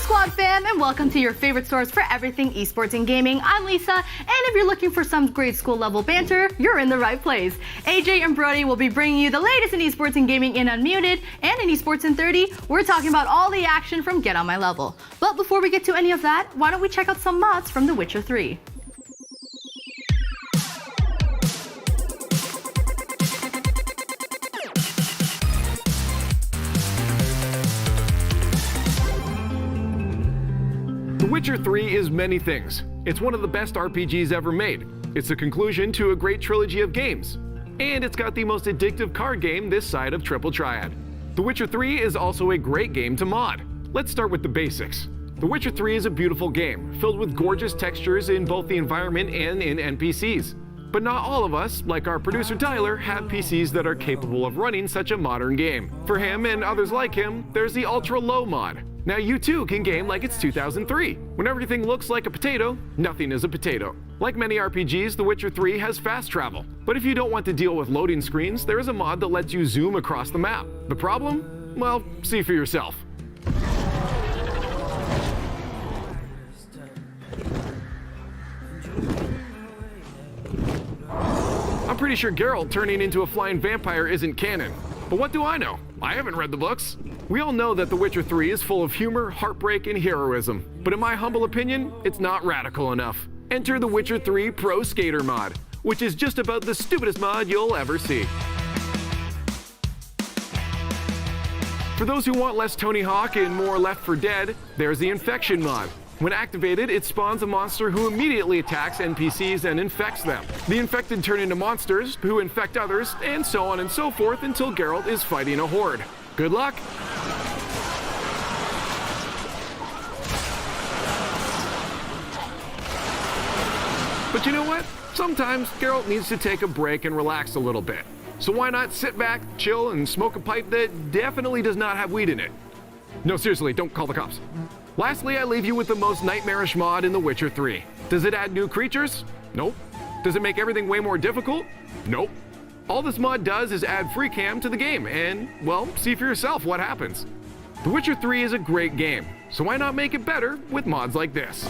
Squad fam, and welcome to your favorite source for everything esports and gaming. I'm Lisa, and if you're looking for some grade school level banter, you're in the right place. AJ and Brody will be bringing you the latest in esports and gaming in Unmuted, and in Esports in 30, we're talking about all the action from Get On My Level. But before we get to any of that, why don't we check out some mods from The Witcher 3. The Witcher 3 is many things. It's one of the best RPGs ever made. It's the conclusion to a great trilogy of games. And it's got the most addictive card game this side of Triple Triad. The Witcher 3 is also a great game to mod. Let's start with the basics. The Witcher 3 is a beautiful game, filled with gorgeous textures in both the environment and in NPCs. But not all of us, like our producer Tyler, have PCs that are capable of running such a modern game. For him and others like him, there's the Ultra Low mod. Now you too can game like it's 2003. When everything looks like a potato, nothing is a potato. Like many RPGs, The Witcher 3 has fast travel. But if you don't want to deal with loading screens, there is a mod that lets you zoom across the map. The problem? Well, see for yourself. I'm pretty sure Geralt turning into a flying vampire isn't canon. But what do I know? I haven't read the books. We all know that The Witcher 3 is full of humor, heartbreak, and heroism. But in my humble opinion, it's not radical enough. Enter The Witcher 3 Pro Skater mod, which is just about the stupidest mod you'll ever see. For those who want less Tony Hawk and more Left 4 Dead, there's the Infection mod. When activated, it spawns a monster who immediately attacks NPCs and infects them. The infected turn into monsters, who infect others, and so on and so forth until Geralt is fighting a horde. Good luck! But you know what? Sometimes Geralt needs to take a break and relax a little bit. So why not sit back, chill, and smoke a pipe that definitely does not have weed in it? No, seriously, don't call the cops. Lastly, I leave you with the most nightmarish mod in The Witcher 3. Does it add new creatures? Nope. Does it make everything way more difficult? Nope. All this mod does is add free cam to the game and, well, see for yourself what happens. The Witcher 3 is a great game, so why not make it better with mods like this?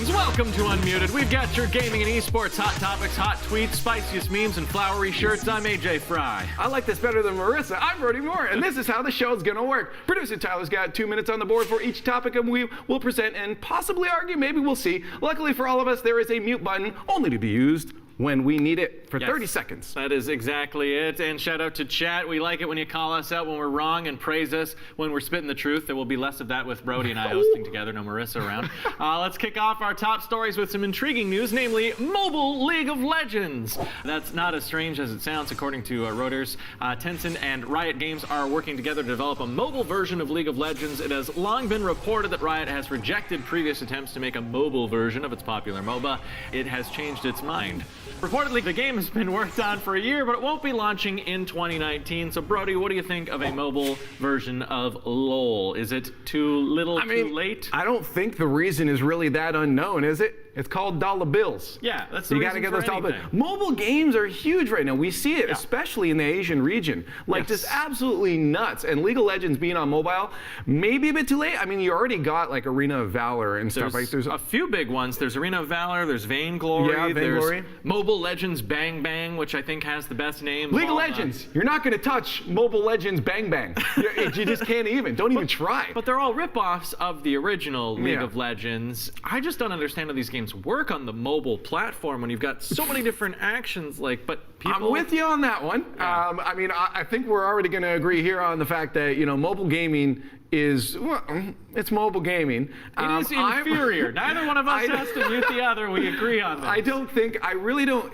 Welcome to Unmuted. We've got your gaming and esports hot topics, hot tweets, spiciest memes, and flowery shirts. I'm AJ Fry. I like this better than Marissa. I'm Brody Moore, and this is how the show's gonna work. Producer Tyler's got 2 minutes on the board for each topic, and we will present and possibly argue, maybe we'll see. Luckily for all of us, there is a mute button only to be used when we need it for 30 seconds. That is exactly it. And shout out to chat. We like it when you call us out when we're wrong and praise us when we're spitting the truth. There will be less of that with Brody and I hosting together. No Marissa around. Let's kick off our top stories with some intriguing news, namely mobile League of Legends. That's not as strange as it sounds, according to Reuters. Tencent and Riot Games are working together to develop a mobile version of League of Legends. It has long been reported that Riot has rejected previous attempts to make a mobile version of its popular MOBA. It has changed its mind. Reportedly, the game has been worked on for a year, but it won't be launching in 2019. So, Brody, what do you think of a mobile version of LOL? Is it too little, too late? I don't think the reason is really that unknown, is it? It's called dollar bills. Yeah, that's the you reason gotta get for those dollar bills. anything. Mobile games are huge right now. We see it, especially in the Asian region. Like, just absolutely nuts. And League of Legends being on mobile, maybe a bit too late. I mean, you already got like Arena of Valor and stuff. Like, There's a few big ones. There's Arena of Valor, there's Vainglory, Vainglory. there's Mobile Legends Bang Bang, which I think has the best name. League of Legends. You're not going to touch Mobile Legends Bang Bang. You just can't even. Don't even try. But they're all ripoffs of the original League of Legends. I just don't understand how these games work on the mobile platform when you've got so many different actions. But people... I'm with you on that one. I mean, I think we're already going to agree here on the fact that, mobile gaming is, well, it's mobile gaming. It is inferior. Neither one of us has to mute the other. We agree on this. I really don't,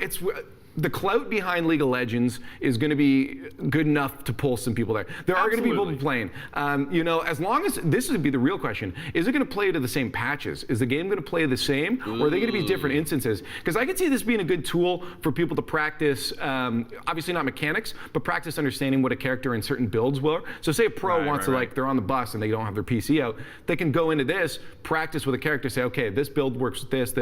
the clout behind League of Legends is going to be good enough to pull some people there. There are going to be people playing. As long as, this would be the real question, is it going to play to the same patches? Is the game going to play the same, or are they going to be different instances? Because I could see this being a good tool for people to practice, obviously not mechanics, but practice understanding what a character in certain builds will. So say a pro wants to, they're on the bus and they don't have their PC out, they can go into this, practice with a character, say, okay, this build works with this.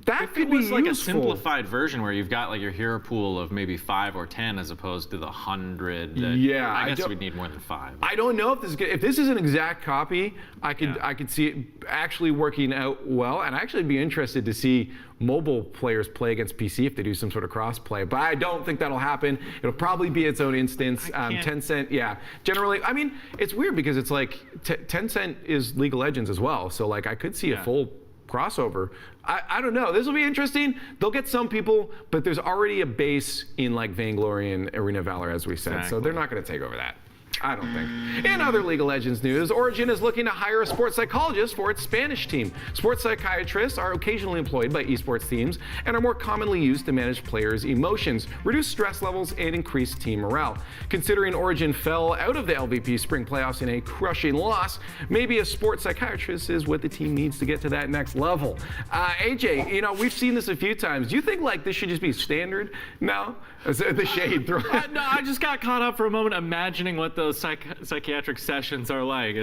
That could be useful. Like a simplified version where you've got like your hero pool of maybe 5 or 10 as opposed to the 100. I guess we'd need more than 5. I don't know if this is an exact copy. I could see it actually working out well, and I'd actually be interested to see mobile players play against PC if they do some sort of cross-play. But I don't think that'll happen. It'll probably be its own instance. Tencent, generally, I mean, it's weird because it's like Tencent is League of Legends as well. So like I could see a full crossover. I don't know. This will be interesting. They'll get some people, but there's already a base in like Vainglory and Arena of Valor, as we said. So they're not going to take over that. I don't think. In other League of Legends news, Origin is looking to hire a sports psychologist for its Spanish team. Sports psychiatrists are occasionally employed by esports teams and are more commonly used to manage players' emotions, reduce stress levels, and increase team morale. Considering Origin fell out of the LVP spring playoffs in a crushing loss, maybe a sports psychiatrist is what the team needs to get to that next level. AJ, we've seen this a few times. Do you think like this should just be standard now? The shade throw. No, I just got caught up for a moment imagining what those psychiatric sessions are like.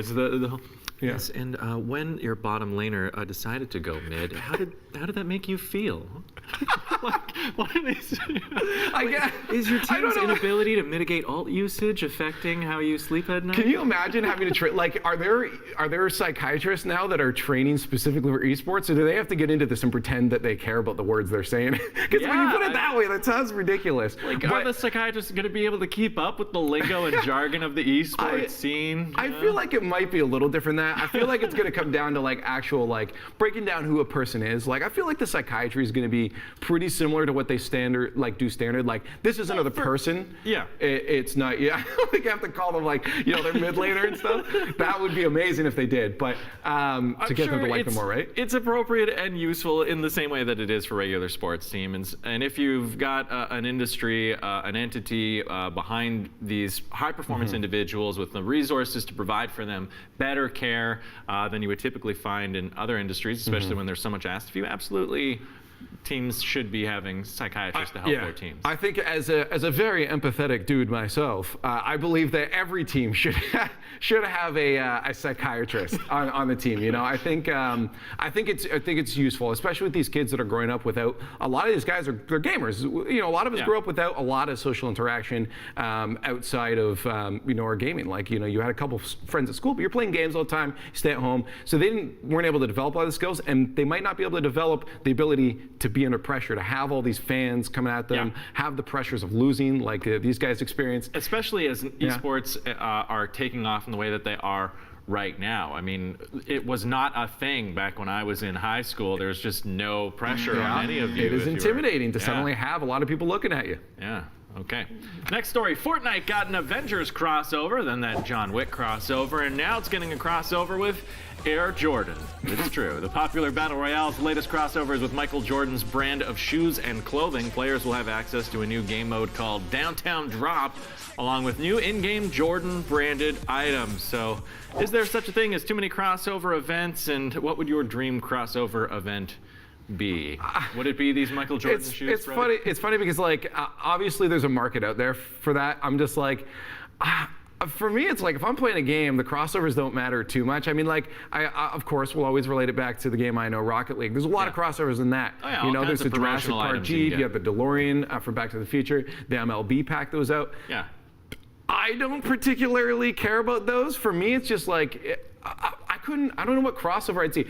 Yes, and when your bottom laner decided to go mid, how did that make you feel? What are these? Is your team's inability to mitigate ult usage affecting how you sleep at night? Can you imagine having to train? Like, are there psychiatrists now that are training specifically for esports, or do they have to get into this and pretend that they care about the words they're saying? Because when you put it that way, that sounds ridiculous. Are the psychiatrists going to be able to keep up with the lingo and jargon of the esports scene? I feel like it might be a little different than that. I feel like it's going to come down to like actual breaking down who a person is. Like I feel like the psychiatry is going to be pretty similar to what they do standard. Like this is another person. Yeah. It's not. Yeah. We have to call them their mid laner and stuff. That would be amazing if they did. But to get them to like them more, right? It's appropriate and useful in the same way that it is for regular sports teams. And if you've got an industry, an entity behind these high performance individuals with the resources to provide for them better care than you would typically find in other industries, especially when there's so much asked of you, absolutely. Teams should be having psychiatrists to help their teams. I think as a very empathetic dude myself, I believe that every team should have a psychiatrist on the team. I think it's useful, especially with these kids that are growing up without. A lot of these guys they're gamers. A lot of us grew up without a lot of social interaction outside of our gaming. Like you had a couple friends at school, but you're playing games all the time. You stay at home, so they weren't able to develop a lot of the skills, and they might not be able to develop the ability to be under pressure, to have all these fans coming at them, have the pressures of losing like these guys experience. Especially as esports are taking off in the way that they are right now. I mean, it was not a thing back when I was in high school. There's just no pressure on any of you. It is intimidating to suddenly have a lot of people looking at you. Yeah. Okay. Next story. Fortnite got an Avengers crossover, then that John Wick crossover, and now it's getting a crossover with Air Jordan. It's true. The popular Battle Royale's latest crossover is with Michael Jordan's brand of shoes and clothing. Players will have access to a new game mode called Downtown Drop, along with new in-game Jordan-branded items. So, is there such a thing as too many crossover events, and what would your dream crossover event be? Would it be these Michael Jordan shoes? It's funny. It's funny because like obviously there's a market out there for that. I'm just like. For me, it's like if I'm playing a game, the crossovers don't matter too much. I mean, like, I of course will always relate it back to the game I know, Rocket League. There's a lot of crossovers in that. Oh, yeah, you know, all there's kinds the of Jurassic promotional Park items Jeep, you you have the DeLorean from Back to the Future, the MLB pack that was out. Yeah. I don't particularly care about those. For me, it's just like, I don't know what crossover I'd see.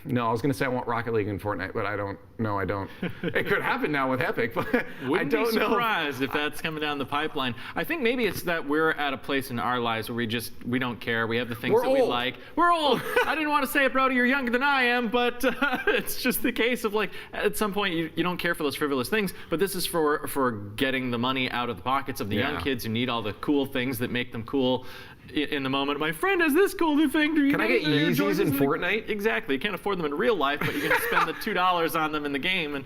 No, I was going to say I want Rocket League and Fortnite, but I don't. No, I don't. It could happen now with Epic, but I don't know. Be surprised if that's coming down the pipeline. I think maybe it's that we're at a place in our lives where we don't care. We have the things we like. We're old. I didn't want to say it, Brody. You're younger than I am, but it's just the case of like at some point you don't care for those frivolous things. But this is for getting the money out of the pockets of the young kids who need all the cool things that make them cool. In the moment, my friend has this cool new thing. Can I get Yeezys in Fortnite? Exactly. You can't afford them in real life, but you're going to spend the $2 on them in the game. And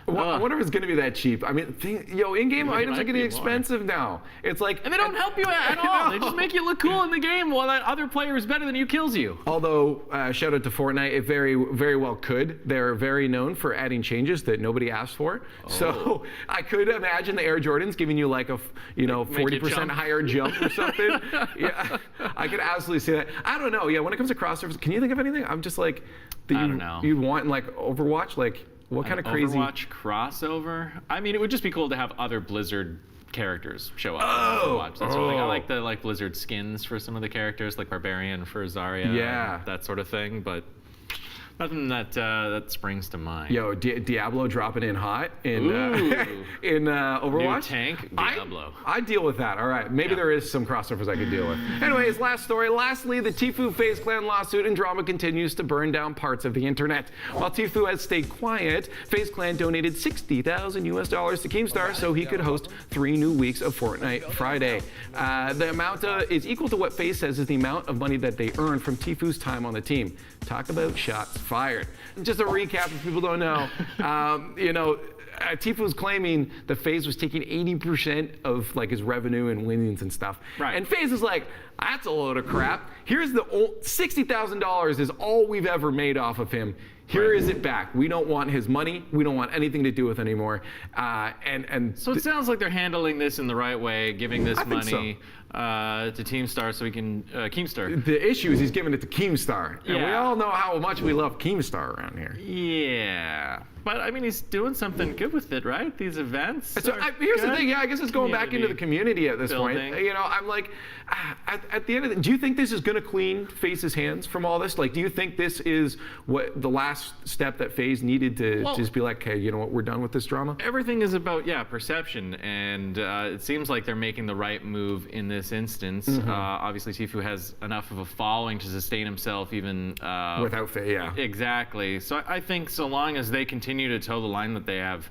I wonder if it's going to be that cheap. I mean, in-game items are getting expensive now. It's like, and they don't help you at all. They just make you look cool in the game while that other player who's better than you kills you. Although, shout out to Fortnite, it very, very well could. They're very known for adding changes that nobody asked for. Oh. So I could imagine the Air Jordans giving you like a 40% higher jump or something. Yeah, I could absolutely see that. I don't know. Yeah, when it comes to crossovers, can you think of anything? I'm just like, I don't know. You want in like Overwatch, like. What kind of crazy Overwatch crossover? I mean, it would just be cool to have other Blizzard characters show up in Overwatch. That's I like the Blizzard skins for some of the characters, like Barbarian for Zarya, that sort of thing. But nothing that springs to mind. Yo, Diablo dropping in hot in Overwatch. New tank, Diablo. I deal with that. All right, maybe there is some crossovers I could deal with. Anyways, last story. Lastly, the Tfue FaZe Clan lawsuit and drama continues to burn down parts of the internet. While Tfue has stayed quiet, FaZe Clan donated $60,000 to Keemstar so he could host 3 new weeks of Fortnite Friday. The amount is equal to what FaZe says is the amount of money that they earned from Tfue's time on the team. Talk about shots fired. Just a recap if people don't know. Tfue's claiming that FaZe was taking 80% of like his revenue and winnings and stuff. Right. And FaZe is like, that's a load of crap. Here's the $60,000 is all we've ever made off of him. Here is it back. We don't want his money. We don't want anything to do with anymore. So it sounds like they're handling this in the right way, giving this money to Keemstar so we can Keemstar. The issue is he's giving it to Keemstar, and we all know how much we love Keemstar around here. Yeah. But I mean, he's doing something good with it, right? These events. So, here's the thing. Yeah, I guess it's going back into the community at this point. You know, I'm like, at the end of it, do you think this is going to clean FaZe's hands from all this? Like, do you think this is what the last step that FaZe needed to just be like, hey, you know what, we're done with this drama? Everything is about perception, and it seems like they're making the right move in this instance. Obviously, Tfue has enough of a following to sustain himself even without FaZe. Yeah. Exactly. So I think so long as they continue to toe the line that they have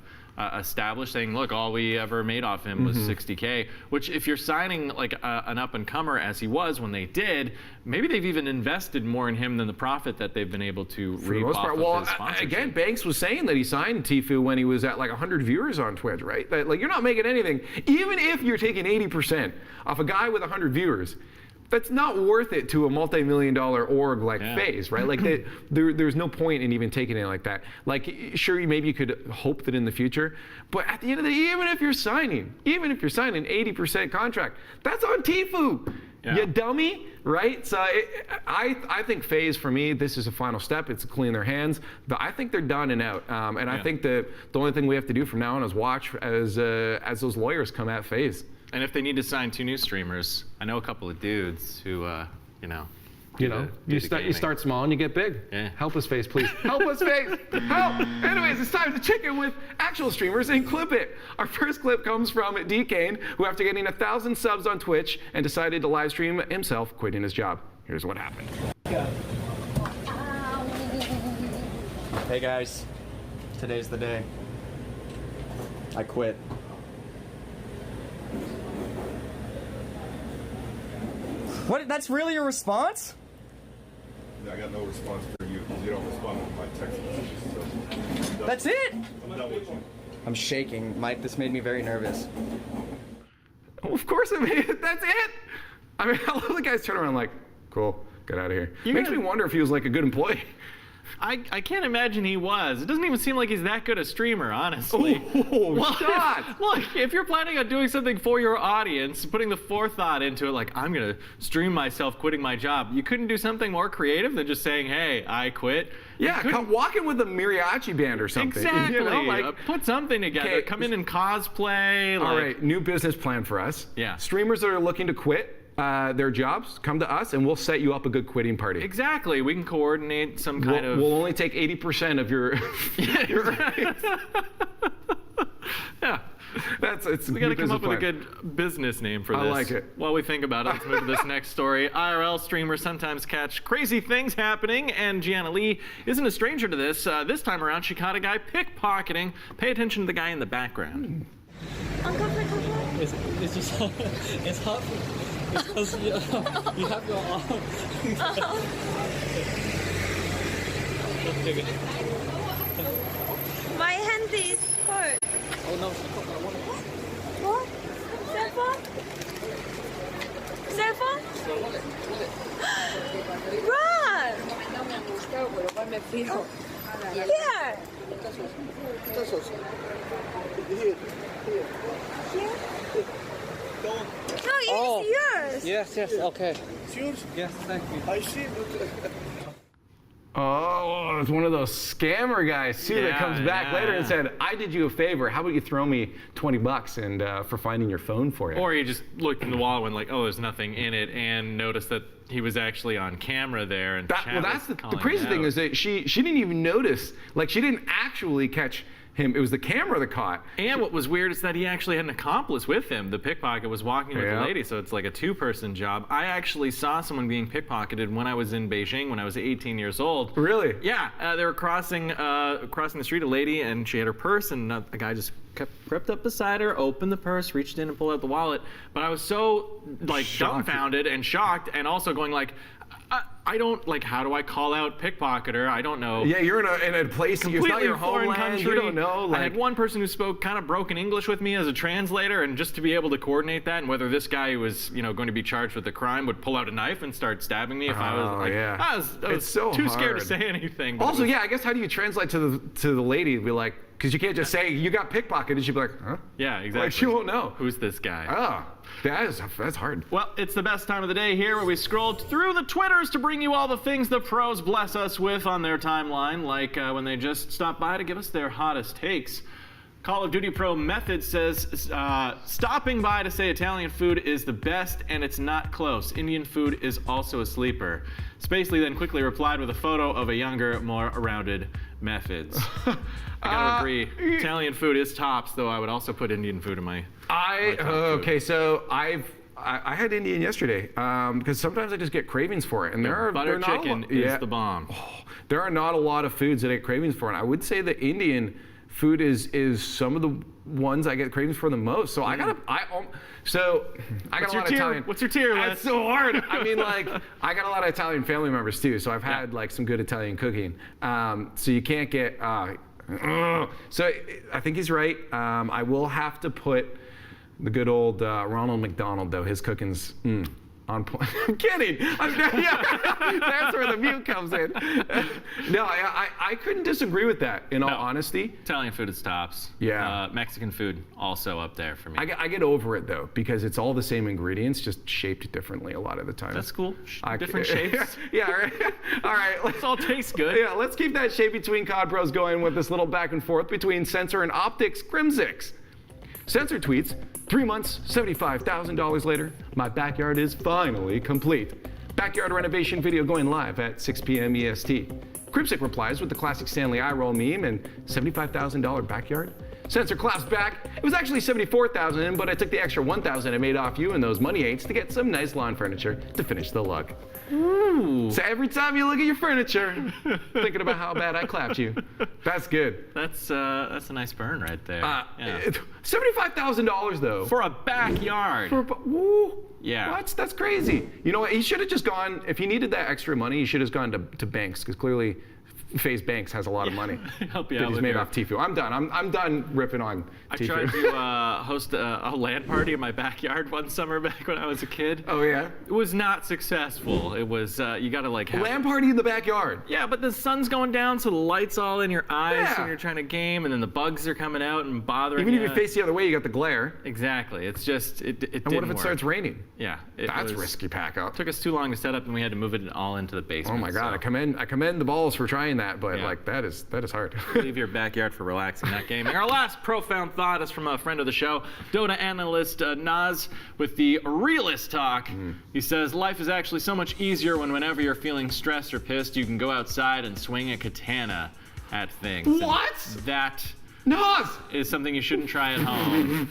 established, saying, look, all we ever made off him was $60K, which if you're signing like an up-and-comer as he was when they did, maybe they've even invested more in him than the profit that they've been able to reap off of his sponsorship. Again, Banks was saying that he signed Tfue when he was at like 100 viewers on Twitch, right? That, like, you're not making anything. Even if you're taking 80% off a guy with 100 viewers, that's not worth it to a multi-million-dollar org like FaZe, right? Like, there's no point in even taking it like that. Like, sure, maybe you could hope that in the future, but at the end of the day, even if you're signing 80% contract, that's on Tfue. Yeah. You dummy, right? So I think FaZe, for me, this is a final step. It's to clean their hands. But I think they're done and out. I think that the only thing we have to do from now on is watch as those lawyers come at FaZe. And if they need to sign 2 new streamers, I know a couple of dudes who, you start small and you get big. Yeah. Help us, FaZe, please. Help us, FaZe. Help! Anyways, it's time to check in with actual streamers and clip it. Our first clip comes from DKane, who after getting 1,000 subs on Twitch and decided to live stream himself quitting his job. Here's what happened. Hey guys, today's the day. I quit. What? That's really your response? I got no response for you because you don't respond to my text messages. So That's it? I'm done with you. I'm shaking. Mike, this made me very nervous. Of course it made. That's it. I mean, I love the guys turn around like, cool, get out of here. Makes me wonder if he was like a good employee. I can't imagine he was. It doesn't even seem like he's that good a streamer, honestly. Shot! Look, if you're planning on doing something for your audience, putting the forethought into it, like, I'm going to stream myself quitting my job, you couldn't do something more creative than just saying, hey, I quit? Yeah, come walk in with a mariachi band or something. Exactly. You know, like, put something together. Come in and cosplay. all right, new business plan for us. Yeah. Streamers that are looking to quit their jobs, come to us and we'll set you up a good quitting party. Exactly. We can coordinate some kind of... We'll only take 80% of your... Yeah. We got to come up with a good business name for this. I like it. While we think about it, let's move to this next story. IRL streamers sometimes catch crazy things happening, and Gianna Lee isn't a stranger to this. This time around, she caught a guy pickpocketing. Pay attention to the guy in the background. It's just it's hard because you have your arm. My hand is hurt. Oh no, What? Cell phone? Cell phone? Run! Here! Here? No, it's yours. Yes, okay. It's yours? Yes, thank you. I see. Oh, it's one of those scammer guys too that comes back later and said, I did you a favor. How about you throw me $20 and for finding your phone for you? Or he just looked in the wall and went like, oh, there's nothing in it, and noticed that he was actually on camera there. And that's the crazy thing is that she didn't even notice. Like, she didn't actually catch him. It was the camera that caught. And what was weird is that he actually had an accomplice with him. The pickpocket was walking with the lady, so it's like a two-person job. I actually saw someone being pickpocketed when I was in Beijing when I was 18 years old. Really? Yeah, they were crossing the street, a lady, and she had her purse, and a guy just crept up beside her, opened the purse, reached in and pulled out the wallet. But I was so like dumbfounded and shocked, and also going like, I don't, like, how do I call out pickpocketer? I don't know. Yeah, you're in a place, it's not your homeland, country. You don't know. Like, I had one person who spoke kind of broken English with me as a translator, and just to be able to coordinate that, and whether this guy who was, going to be charged with a crime would pull out a knife and start stabbing me if I was like, I was so too scared hard to say anything. Also, yeah, I guess how do you translate to the lady? Be like, because you can't just say you got pickpocketed. She'd be like, huh? Yeah, exactly. Like, she won't know. Who's this guy? Oh, that's hard. Well, it's the best time of the day here where we scrolled through the Twitters to bring you all the things the pros bless us with on their timeline, like when they just stop by to give us their hottest takes. Call of Duty Pro Method says, stopping by to say Italian food is the best and it's not close. Indian food is also a sleeper. Spacely then quickly replied with a photo of a younger, more rounded Methods. I gotta agree. Italian food is tops, though I would also put Indian food in my okay, so I had Indian yesterday because sometimes I just get cravings for it, and butter chicken is the bomb. There are not a lot of foods that I get cravings for, and I would say that Indian food is some of the ones I get cravings for the most. So I got a lot of Italian. What's your tier list? That's so hard. I mean, like, I got a lot of Italian family members too, so I've had like some good Italian cooking. So you can't get. So I think he's right. I will have to put the good old Ronald McDonald though. His cooking's on point. I'm kidding. That's where the mute comes in. No, I couldn't disagree with that. In all honesty, Italian food is tops. Yeah. Mexican food also up there for me. I get over it though because it's all the same ingredients, just shaped differently a lot of the time. That's cool. Different shapes. Yeah. Right. All right. Let's all taste good. Yeah. Let's keep that shape between COD Pros going with this little back and forth between Sensor and Optics Crimsix. Sensor tweets, 3 months, $75,000 later, my backyard is finally complete. Backyard renovation video going live at 6 p.m. EST. Crimsic replies with the classic Stanley eye roll meme and $75,000 backyard. Sensor claps back, it was actually $74,000, but I took the extra $1,000 I made off you and those money aids to get some nice lawn furniture to finish the look. Ooh. So every time you look at your furniture, thinking about how bad I clapped you. That's good. That's a nice burn right there. $75,000 though. For a backyard. Yeah. What? That's crazy. You know what? He should have just gone, if he needed that extra money, he should have gone to banks, because clearly FaZe Banks has a lot of money Help you that out he's with made your- off Tfue. I'm done. I'm done ripping on I Tfue. tried to host a LAN party in my backyard one summer back when I was a kid. Oh yeah. It was not successful. It was you got to like have LAN party in the backyard. Yeah, but the sun's going down, so the light's all in your eyes Yeah. when you're trying to game, and then the bugs are coming out and bothering Even you. if you face the other way, you got the glare. Exactly. It's just it And didn't what if it work. starts raining? Yeah, That's risky pack up. Took us too long to set up, and we had to move it all into the basement. Oh my God! so I commend the balls for trying that, but Yeah. like that is hard. Leave your backyard for relaxing, not gaming. Our last profound thought is from a friend of the show, Dota analyst Naz, with the realist talk. He says, life is actually so much easier whenever you're feeling stressed or pissed, you can go outside and swing a katana at things. What? And that Nas! is something you shouldn't try at home.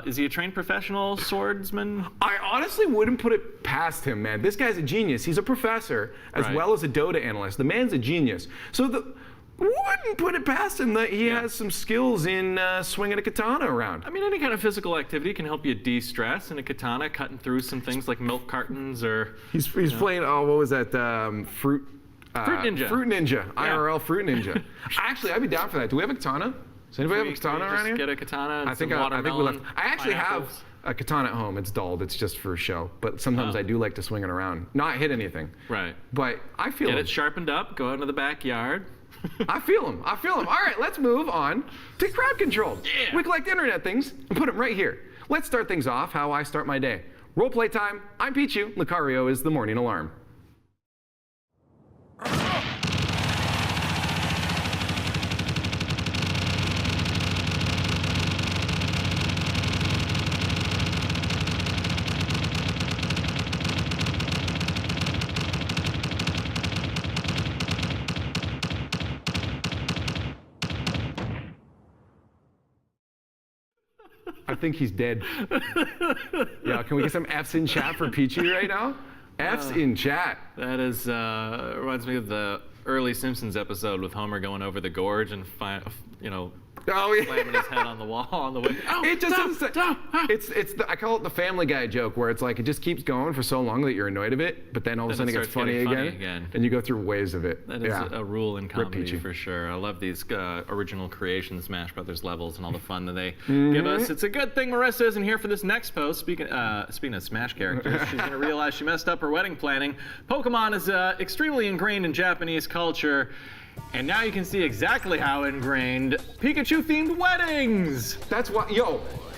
Is he a trained professional swordsman? I honestly wouldn't put it past him, man. This guy's a genius. He's a professor as Right. well as a Dota analyst. The man's a genius. So wouldn't put it past him that he has some skills in swinging a katana around. I mean, any kind of physical activity can help you de-stress, and a katana cutting through some things like milk cartons or... He's playing, what was that, Fruit Ninja. Fruit Ninja, IRL Fruit Ninja. Actually, I'd be down for that. Do we have a katana? Does anybody have a katana around here? Get a katana and I think some we watermelon, left. I actually have pineapples. a katana at home. It's dulled. It's just for show. But sometimes I do like to swing it around, not hit anything. Right. But I feel Get him. it sharpened up, go out into the backyard. I feel him. I feel him. All right, let's move on to crowd control. Yeah. We collect internet things and put them right here. Let's start things off how I start my day. Role play time. I'm Pichu. Lucario is the morning alarm. I think he's dead. Yeah, can we get some F's in chat for Pichu right now? F's in chat. That is, reminds me of the early Simpsons episode with Homer going over the gorge and, Oh yeah. slamming his head on the wall on the way. Oh, It just doesn't say, I call it the Family Guy joke, where it's like it just keeps going for so long that you're annoyed of it, but then all of a Then sudden it it gets starts funny getting again, funny again. and you go through waves of it. That is a rule in comedy Pichu. for sure. I love these original creation Smash Brothers levels and all the fun that they Mm-hmm. give us. It's a good thing Marissa isn't here for this next post. Speaking of Smash characters, she's going to realize she messed up her wedding planning. Pokemon is extremely ingrained in Japanese culture. And now you can see exactly how ingrained Pikachu-themed weddings. That's why,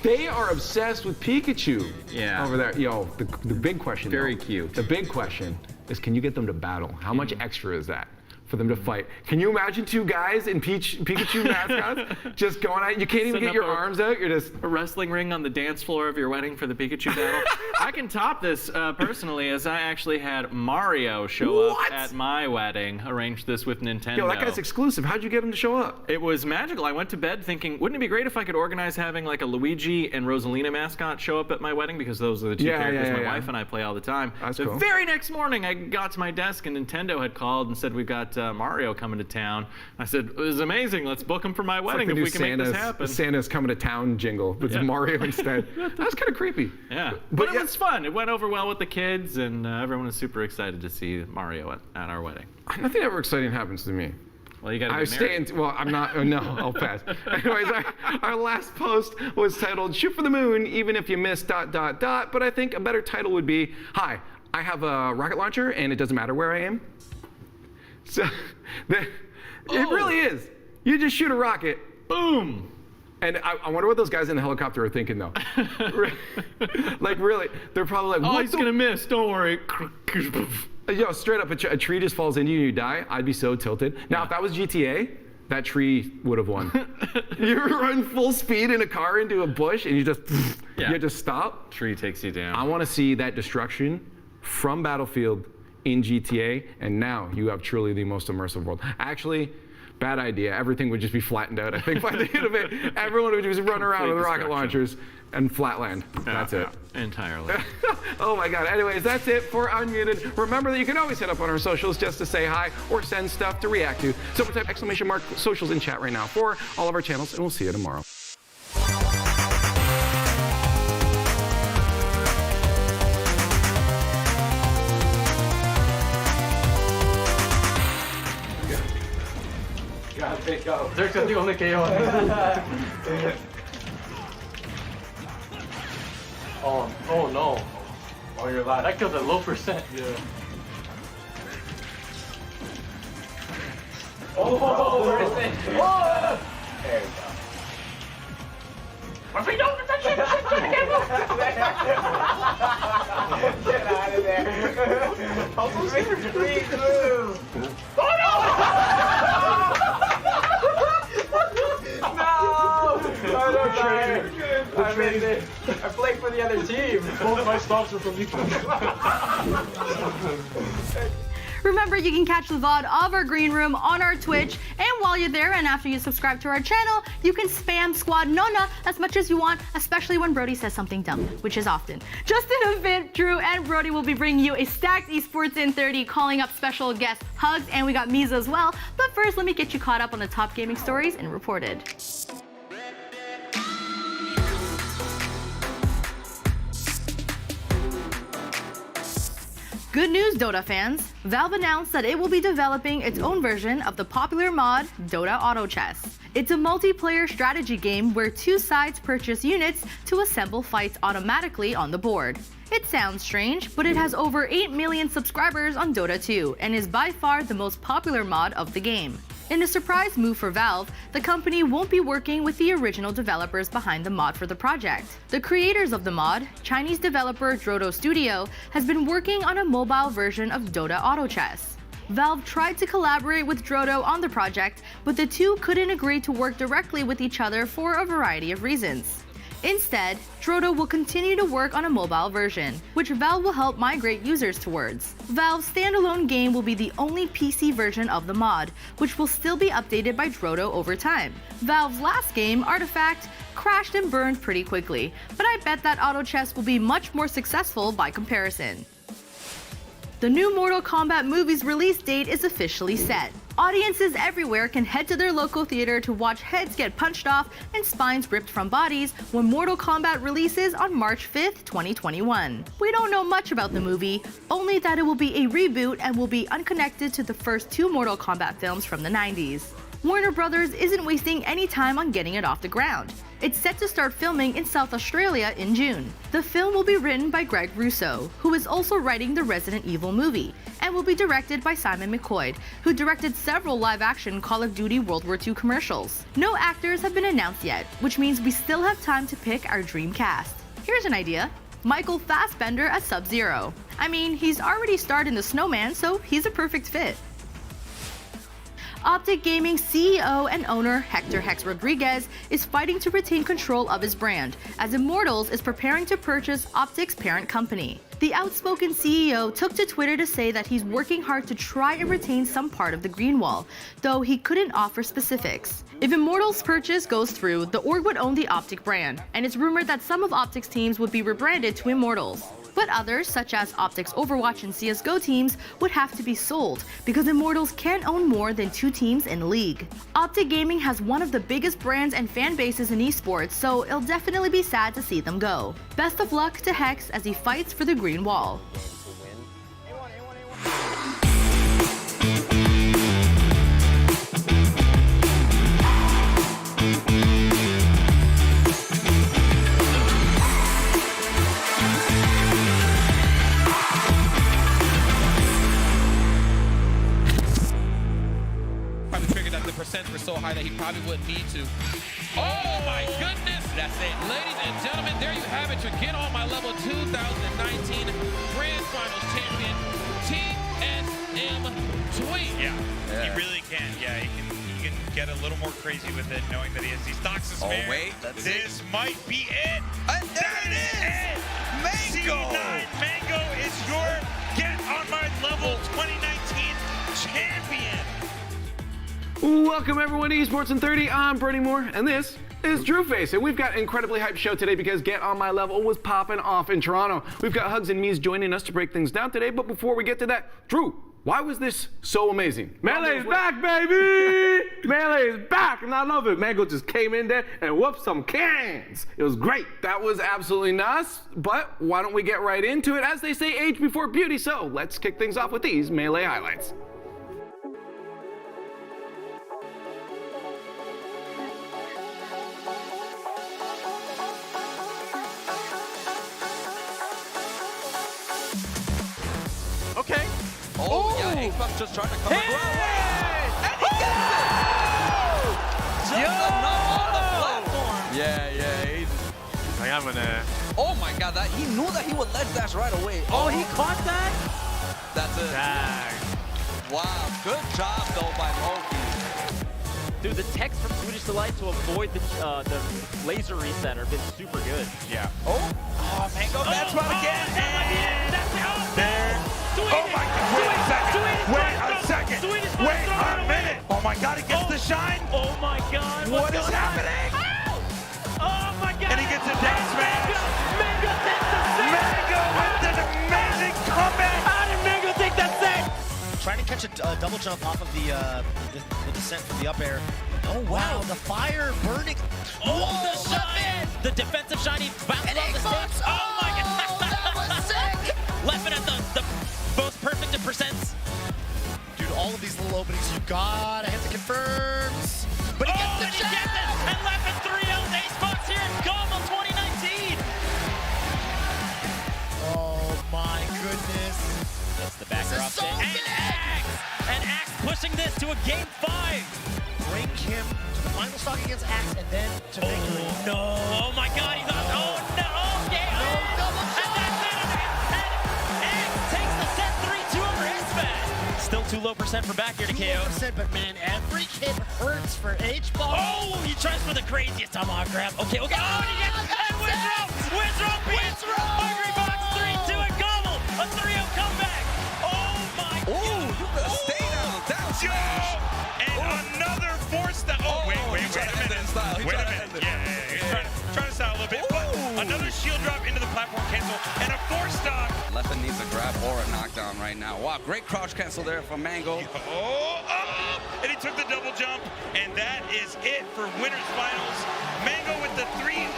they are obsessed with Pikachu. Yeah. Over there, the big question. Very though, cute. The big question is, can you get them to battle? How much extra is that for them to fight? Can you imagine two guys in Pikachu mascots just going at it? You can't even Setting get your up arms out. You're just. A wrestling ring on the dance floor of your wedding for the Pikachu battle. I can top this personally, as I actually had Mario show What? up at my wedding. Arranged this with Nintendo. Yo, that guy's exclusive. How'd you get him to show up? It was magical. I went to bed thinking, wouldn't it be great if I could organize having like a Luigi and Rosalina mascot show up at my wedding, because those are the two characters my wife and I play all the time. That's the cool. very next morning, I got to my desk and Nintendo had called and said, we've got Mario coming to town. I said, it was amazing. Let's book him for my wedding if we can make this happen. Santa's coming to town jingle, but it's Mario instead. That's kind of creepy. Yeah, But but it was fun. It went over well with the kids, and everyone was super excited to see Mario at our wedding. Nothing ever exciting happens to me. Well, you got to I get stay married. in. Well, I'm not. No, I'll pass. Anyways, our last post was titled "Shoot for the Moon, even if you miss ... But I think a better title would be, "Hi, I have a rocket launcher, and it doesn't matter where I am." So, it really is. You just shoot a rocket, Boom! and I wonder what those guys in the helicopter are thinking, though. Like, really, they're probably like, Oh, "What he's the going to miss. Don't worry. straight up, a tree just falls into you and you die. I'd be so tilted. Now, if that was GTA, that tree would have won. You run full speed in a car into a bush and you just stop. Tree takes you down. I want to see that destruction from Battlefield in GTA, and now you have truly the most immersive world. Actually, bad idea. Everything would just be flattened out. I think by the end of it, everyone would just run around Complete with rocket destruction. launchers and flatland. That's it. Entirely. Oh my God. Anyways, that's it for Unmuted. Remember that you can always hit up on our socials just to say hi or send stuff to react to. So type !! Socials in chat right now for all of our channels, and we'll see you tomorrow. gotta pick up. Dirk's the only KO. Oh no. Oh, you're lying. That killed a low percent. Yeah. Oh, where is it? Oh! There you go. Get out of there. Please move. Oh no! I played for the other team. Both my stops are from you. Remember, you can catch the VOD of our green room on our Twitch, and while you're there and after you subscribe to our channel, you can spam Squad Nona as much as you want, especially when Brody says something dumb, which is often. Just in a bit, Drew and Brody will be bringing you a stacked Esports in 30, calling up special guest HugS, and we got Meez as well. But first, let me get you caught up on the top gaming stories and reported. Good news, Dota fans! Valve announced that it will be developing its own version of the popular mod, Dota Auto Chess. It's a multiplayer strategy game where two sides purchase units to assemble fights automatically on the board. It sounds strange, but it has over 8 million subscribers on Dota 2 and is by far the most popular mod of the game. In a surprise move for Valve, the company won't be working with the original developers behind the mod for the project. The creators of the mod, Chinese developer Drodo Studio, has been working on a mobile version of Dota Auto Chess. Valve tried to collaborate with Drodo on the project, but the two couldn't agree to work directly with each other for a variety of reasons. Instead, Drodo will continue to work on a mobile version, which Valve will help migrate users towards. Valve's standalone game will be the only PC version of the mod, which will still be updated by Drodo over time. Valve's last game, Artifact, crashed and burned pretty quickly, but I bet that Auto Chess will be much more successful by comparison. The new Mortal Kombat movie's release date is officially set. Audiences everywhere can head to their local theater to watch heads get punched off and spines ripped from bodies when Mortal Kombat releases on March 5th, 2021. We don't know much about the movie, only that it will be a reboot and will be unconnected to the first two Mortal Kombat films from the 90s. Warner Brothers isn't wasting any time on getting it off the ground. It's set to start filming in South Australia in June. The film will be written by Greg Russo, who is also writing the Resident Evil movie, and will be directed by Simon McCoy, who directed several live-action Call of Duty World War II commercials. No actors have been announced yet, which means we still have time to pick our dream cast. Here's an idea. Michael Fassbender as Sub-Zero. I mean, he's already starred in The Snowman, so he's a perfect fit. Optic Gaming CEO and owner Hector Hex Rodriguez is fighting to retain control of his brand, as Immortals is preparing to purchase Optic's parent company. The outspoken CEO took to Twitter to say that he's working hard to try and retain some part of the green wall, though he couldn't offer specifics. If Immortals' purchase goes through, the org would own the Optic brand, and it's rumored that some of Optic's teams would be rebranded to Immortals. But others, such as Optic's Overwatch and CSGO teams, would have to be sold, because Immortals can't own more than 2 teams in the league. Optic Gaming has one of the biggest brands and fan bases in esports, so it'll definitely be sad to see them go. Best of luck to Hex as he fights for the green wall. Were so high that he probably wouldn't need to. Oh my goodness! That's it. Ladies and gentlemen, there you have it. Your Get On My Level 2019 Grand Finals champion, TSM Tweet. Yeah, he really can. Yeah, he can get a little more crazy with it, knowing that he has these Doxus Mare. Oh wait, that's this might be it. There it is! Mango! C9 Mango is your Get On My Level 2019 champion. Welcome everyone to ESPORTSIN30. I'm Brody Moore, and this is Drewface, and we've got an incredibly hyped show today because Get On My Level was popping off in Toronto. We've got HugS and Meez joining us to break things down today, but before we get to that, Drew, why was this so amazing? Melee's back, baby! Melee's back, and I love it. Mango just came in there and whooped some cans. It was great. That was absolutely nuts, but why don't we get right into it? As they say, age before beauty, so let's kick things off with these Melee highlights. Starbucks just trying to cover ground. And he gets it! Just enough on the platform. Yeah. He's like, I'm gonna. Oh my god, he knew that he would ledge dash right away. Oh, he caught that? That's it. Dang. Wow, good job though by Loki. Dude, the text from Swedish Delight to avoid the laser reset have been super good. Yeah. Oh, Mango that's right again. There. Oh my god, wait a second. Wait a minute. Oh my god, he gets the shine. Oh my god. What is happening? Oh my god. And he gets a down smash. Mango takes the set. Mango with an amazing comeback. How did Mango take that set? Trying to catch a double jump off of the descent from the up air. Oh wow, the fire burning. Oh, the shine. The defensive shiny bounces off the stage. Oh my god. That was sick. Leffen at the most perfect of percents. Dude, all of these little openings, you gotta hit the confirms. But he gets the shot. And Leffen 3-0 ace box here in Gommel 2019. Oh my goodness. That's the backer off stage. And Axe pushing this to a game 5. Bring him to the final stock against Axe and then to victory. Oh no! Oh my god, he's on. Oh no! Okay! No, double and that's it! And Axe takes the set 3-2 over H-Bat. Still too low percent for back here to KO. But man, every hit hurts for H-Ball. Oh, he tries for the craziest tomahawk grab. Okay. Oh, and he gets and Withrow beats Hungry Box 3-2 at Gommel. A 3-0 comeback. Oh my god! Ooh, you better stay down. Down smash. And another force that. Oh, wait a minute. Wait a minute. Yeah. He's trying to style a little bit. But another shield drop into the platform cancel and a force stock. Leffen needs a grab or a knockdown right now. Wow, great crouch cancel there from Mango. And he took the double jump, and that is it for winners finals. Mango with the 3-0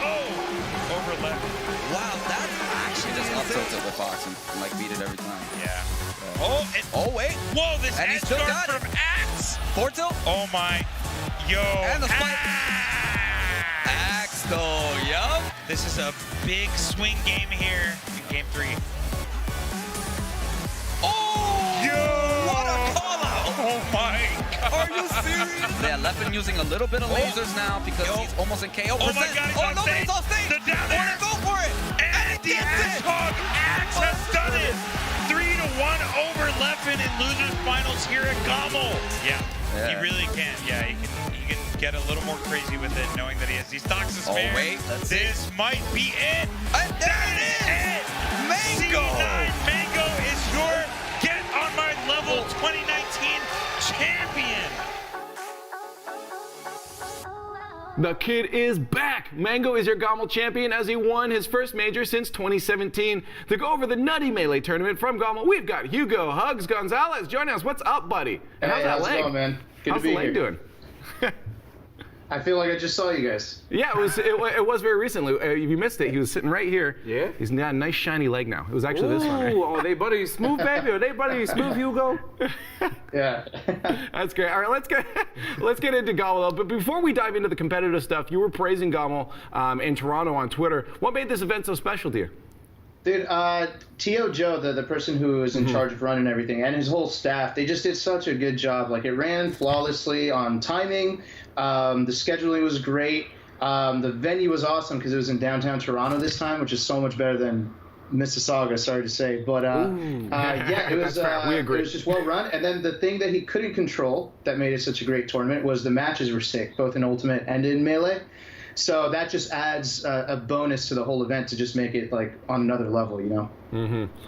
over Leffen. Wow, that actually just up tilted the Fox and like beat it every time. Yeah. Wait. Whoa, this and edge guard from Axe. Forward tilt. Oh my. Yo. And the spike. Axe though, yup. This is a big swing game here in game 3. Oh! Yo! What a call out! Oh my god! Are you serious? Yeah, Leffen using a little bit of lasers now because he's almost in KO. Oh my god, he's on stage! Nobody's on stage! The down there! Go for it! And the Hedgehog Axe has done it! 3-1 over Leffen in losers finals here at Gommel. Yeah, he really can. Yeah, he can get a little more crazy with it, knowing that he has these stocks to spare. Oh wait, this might be it. And there it is! Mango! C9 Mango is your Get on My Level 2019 champion. The kid is back! Mango is your Gommel champion as he won his first major since 2017. To go over the Nutty Melee tournament from Gommel, we've got HugS Gonzalez joining us. What's up, buddy? And hey, how's it going, man? Good how's to be the leg here. doing? I feel like I just saw you guys. Yeah, it was very recently. If you missed it, he was sitting right here. Yeah? He's got a nice shiny leg now. It was actually this one, right? Oh, they buddy smooth, baby? Are they buddy smooth, Hugo? Yeah. That's great. All right, let's get into Gommel, though. But before we dive into the competitive stuff, you were praising Gommel in Toronto on Twitter. What made this event so special to you? Dude, T.O. Joe, the person who is in charge of running everything, and his whole staff, they just did such a good job. Like, it ran flawlessly on timing. The scheduling was great. The venue was awesome because it was in downtown Toronto this time, which is so much better than Mississauga, sorry to say. But, yeah, it was, we agree. It was just well run. And then the thing that he couldn't control that made it such a great tournament was the matches were sick, both in Ultimate and in Melee. So that just adds a bonus to the whole event to just make it like on another level, you know?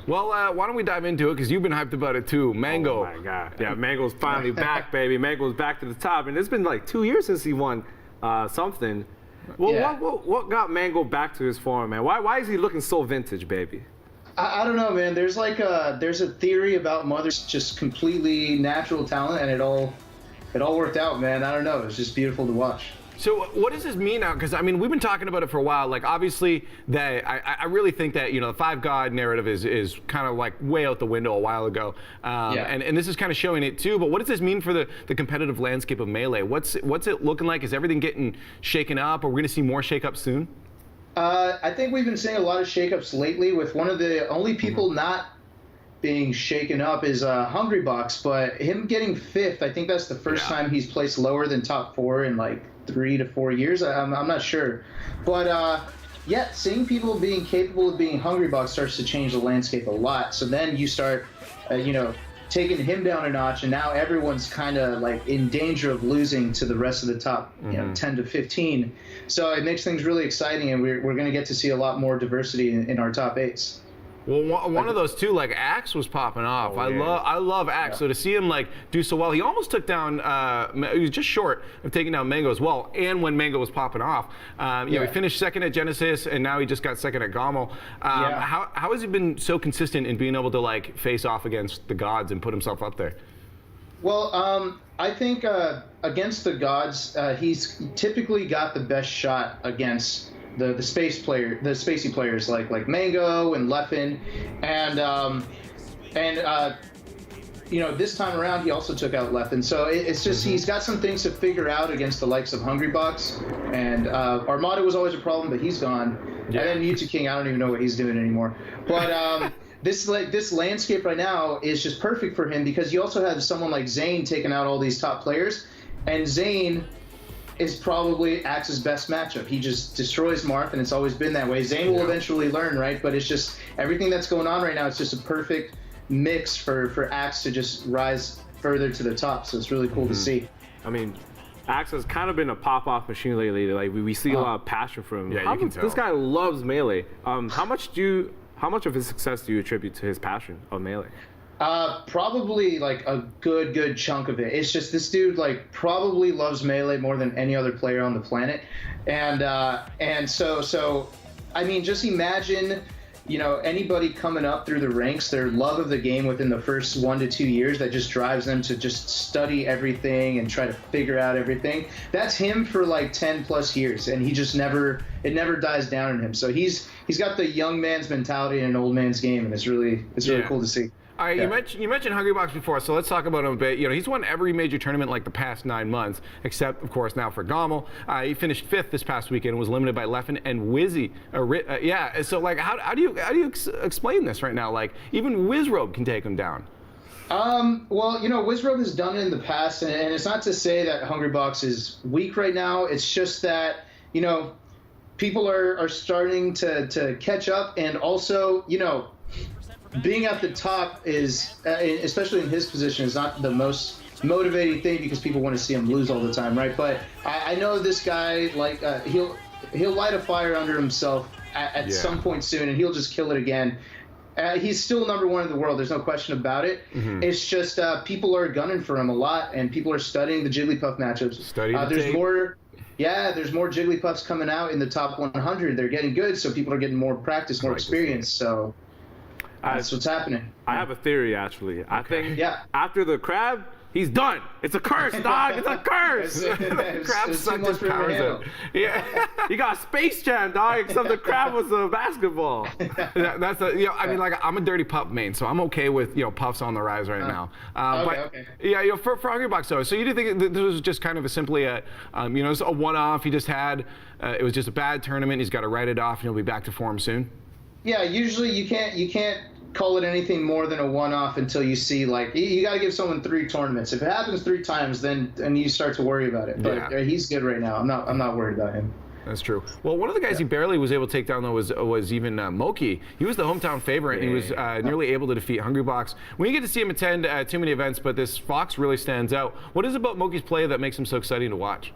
Well, why don't we dive into it, because you've been hyped about it too. Mango. Oh my God. Yeah, Mango's finally back, baby. Mango's back to the top. And it's been like 2 years since he won something. Well, Yeah. what got Mango back to his form, man? Why is he looking so vintage, baby? I don't know, man. There's like there's a theory about Mother's just completely natural talent, and it all worked out, man. I don't know. It was just beautiful to watch. So what does this mean now? Because, I mean, we've been talking about it for a while. Like, obviously, that I really think that, you know, the Five God narrative is kind of like way out the window a while ago. And this is kind of showing it too. But what does this mean for the competitive landscape of Melee? What's it looking like? Is everything getting shaken up? Are we going to see more shakeups soon? I think we've been seeing a lot of shakeups lately with one of the only people not being shaken up is Hungrybox, but him getting 5th, I think that's the first time he's placed lower than top 4 in like 3 to 4 years. I'm not sure. But yeah, seeing people being capable of being Hungrybox starts to change the landscape a lot. So then you start, taking him down a notch, and now everyone's kind of like in danger of losing to the rest of the top 10 to 15. So it makes things really exciting, and we're going to get to see a lot more diversity in our top 8s. Well, one of those too, like Axe was popping off. Oh, I love Axe. So to see him like do so well, he almost took down. He was just short of taking down Mango as well. And when Mango was popping off, he finished 2nd at Genesis, and now he just got 2nd at Gommel. How has he been so consistent in being able to like face off against the gods and put himself up there? Well, I think against the gods, he's typically got the best shot against the spacey players like Mango and Leffen, and this time around he also took out Leffen. So it's just he's got some things to figure out against the likes of Hungrybox, and Armada was always a problem, but he's gone. Yeah. And then Mewtwo King, I don't even know what he's doing anymore. But this landscape right now is just perfect for him, because you also have someone like Zane taking out all these top players, and Zane is probably Axe's best matchup. He just destroys Marth, and it's always been that way. Zane will eventually learn, right? But it's just everything that's going on right now. It's just a perfect mix for Axe to just rise further to the top. So it's really cool to see. I mean, Axe has kind of been a pop-off machine lately. Like we see a lot of passion from him. Yeah, you can tell. This guy loves Melee. How much of his success do you attribute to his passion of Melee? Probably like a good chunk of it. It's just this dude like probably loves Melee more than any other player on the planet, and so I mean, just imagine, anybody coming up through the ranks, their love of the game within the first 1 to 2 years that just drives them to just study everything and try to figure out everything. That's him for like 10 plus years, and it never dies down in him. So he's got the young man's mentality in an old man's game, and it's really cool to see. All right, you mentioned Hungrybox before, so let's talk about him a bit. He's won every major tournament like the past 9 months, except of course now for Gommel. He finished 5th this past weekend and was limited by Leffen and Wizzy. So like, how do you explain this right now? Like even Wizrobe can take him down. Well, Wizrobe has done it in the past, and it's not to say that Hungrybox is weak right now. It's just that people are starting to catch up, and also being at the top is, especially in his position, is not the most motivating thing, because people want to see him lose all the time, right? But I know this guy, like, he'll light a fire under himself at some point soon, and he'll just kill it again. He's still #1 in the world. There's no question about it. It's just people are gunning for him a lot, and people are studying the Jigglypuff matchups. There's more. Yeah, there's more Jigglypuffs coming out in the top 100. They're getting good, so people are getting more practice, more experience. So that's what's happening. I have a theory, actually. I think after the crab, he's done. It's a curse, dog. It's a curse. Crab sucked his powers out. Yeah, you got Space Jam, dog. Except the crab was a basketball. I mean, like, I'm a dirty pup main, so I'm okay with puffs on the rise right now. For Hungrybox though, so you do think this was just kind of simply a one-off? He just had it was just a bad tournament. He's got to write it off, and he'll be back to form soon. Yeah, usually you can't call it anything more than a one-off until you see, like, you got to give someone 3 tournaments. If it happens 3 times, then you start to worry about it. But he's good right now. I'm not worried about him. That's true. Well, one of the guys he barely was able to take down though was even Moki. He was the hometown favorite. And he was nearly able to defeat Hungrybox. We didn't get to see him attend too many events, but this Fox really stands out. What is it about Moki's play that makes him so exciting to watch?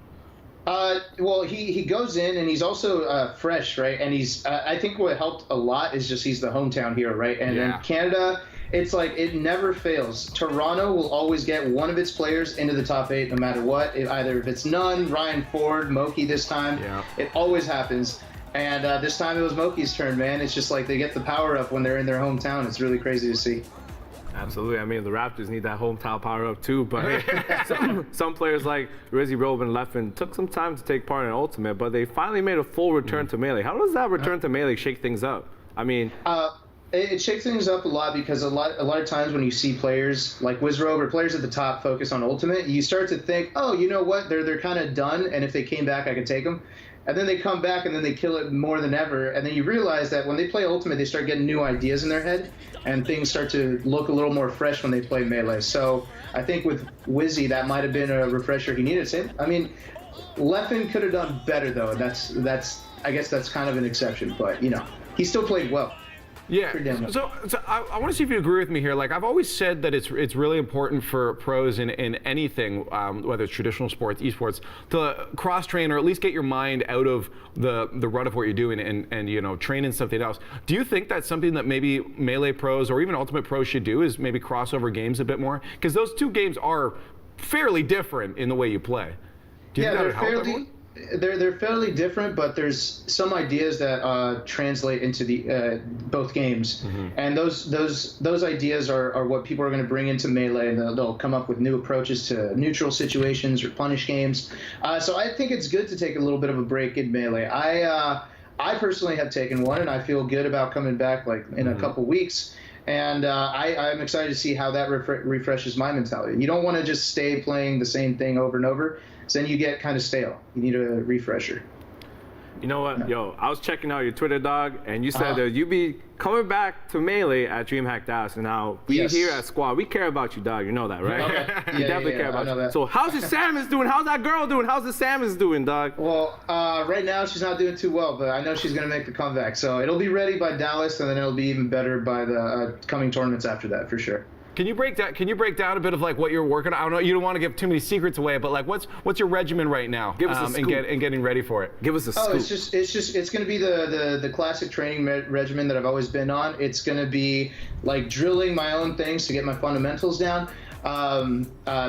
Well, he goes in, and he's also fresh, right? And he's I think what helped a lot is just he's the hometown hero, right? And in Canada, it's like it never fails. Toronto will always get one of its players into the top 8 no matter what. Either if it's Nunn, Ryan Ford, Moki this time, it always happens. And this time it was Moki's turn, man. It's just like they get the power up when they're in their hometown. It's really crazy to see. Absolutely. I mean, the Raptors need that hometown power up too, but some players like Rizzy Robe and Leffen took some time to take part in Ultimate, but they finally made a full return to Melee. How does that return to Melee shake things up? I mean, it shakes things up a lot, because a lot of times when you see players like Wizrobe or players at the top focus on Ultimate, you start to think, oh, you know what, they're kind of done, and if they came back, I could take them. and then they come back and then they kill it more than ever. And then you realize that when they play Ultimate, they start getting new ideas in their head, and things start to look a little more fresh when they play Melee. So I think with Wizzy, that might have been a refresher he needed. I mean, Leffen could have done better though. I guess that's kind of an exception, but you know, he still played well. Yeah. So I want to see if you agree with me here. Like, I've always said that it's really important for pros in anything, whether it's traditional sports, esports, to cross train or at least get your mind out of the rut of what you're doing and you know, train in something else. Do you think that's something that maybe Melee pros or even Ultimate pros should do, is maybe cross over games a bit more? Because those two games are fairly different in the way you play. Do you think that would help everyone? They're fairly different, but there's some ideas that translate into the both games, and those ideas are what people are going to bring into Melee, and they'll come up with new approaches to neutral situations or punish games. So I think it's good to take a little bit of a break in Melee. I personally have taken one, and I feel good about coming back like in a couple weeks. And I'm excited to see how that refreshes my mentality. You don't want to just stay playing the same thing over and over. So then you get kind of stale. You need a refresher. You know what? Yo, I was checking out your Twitter, dog, and you said that you be coming back to Melee at DreamHack Dallas. And now we here at Squad, we care about you, dog. You know that, right? Okay. We definitely care about you. So how's the Samus doing? How's that girl doing? How's the Samus doing, dog? Well, right now she's not doing too well, but I know she's going to make the comeback. So it'll be ready by Dallas, and then it'll be even better by the coming tournaments after that, for sure. Can you break down a bit of like what you're working on? I don't know, you don't want to give too many secrets away, but like what's your regimen right now? Give us a scoop. And getting ready for it. Give us a scoop. It's going to be the classic training regimen that I've always been on. It's going to be like drilling my own things to get my fundamentals down,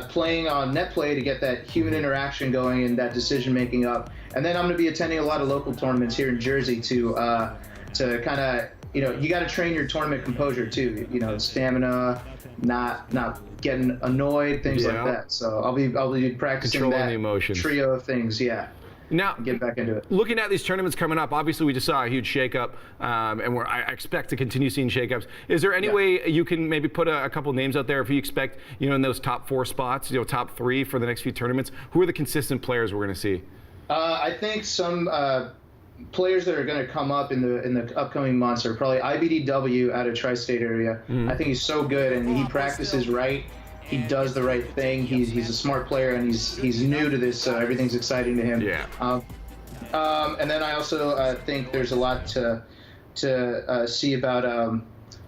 playing on net play to get that human interaction going and that decision making up, and then I'm going to be attending a lot of local tournaments here in Jersey to kind of, you know, you got to train your tournament composure too. You know, stamina, not getting annoyed, things like that. So I'll be practicing controlling that the emotions. Trio of things. Yeah. Now, get back into it. Looking at these tournaments coming up, obviously we just saw a huge shakeup, and I expect to continue seeing shakeups. Is there any way you can maybe put a couple names out there if you expect, you know, in those top 4 spots, you know, top 3 for the next few tournaments? Who are the consistent players we're going to see? I think some players that are going to come up in the upcoming months are probably IBDW out of tri-state area. I think he's so good, and he practices right. He does the right thing. He's a smart player, and he's new to this, so everything's exciting to him. Yeah. And then I also think there's a lot to see about.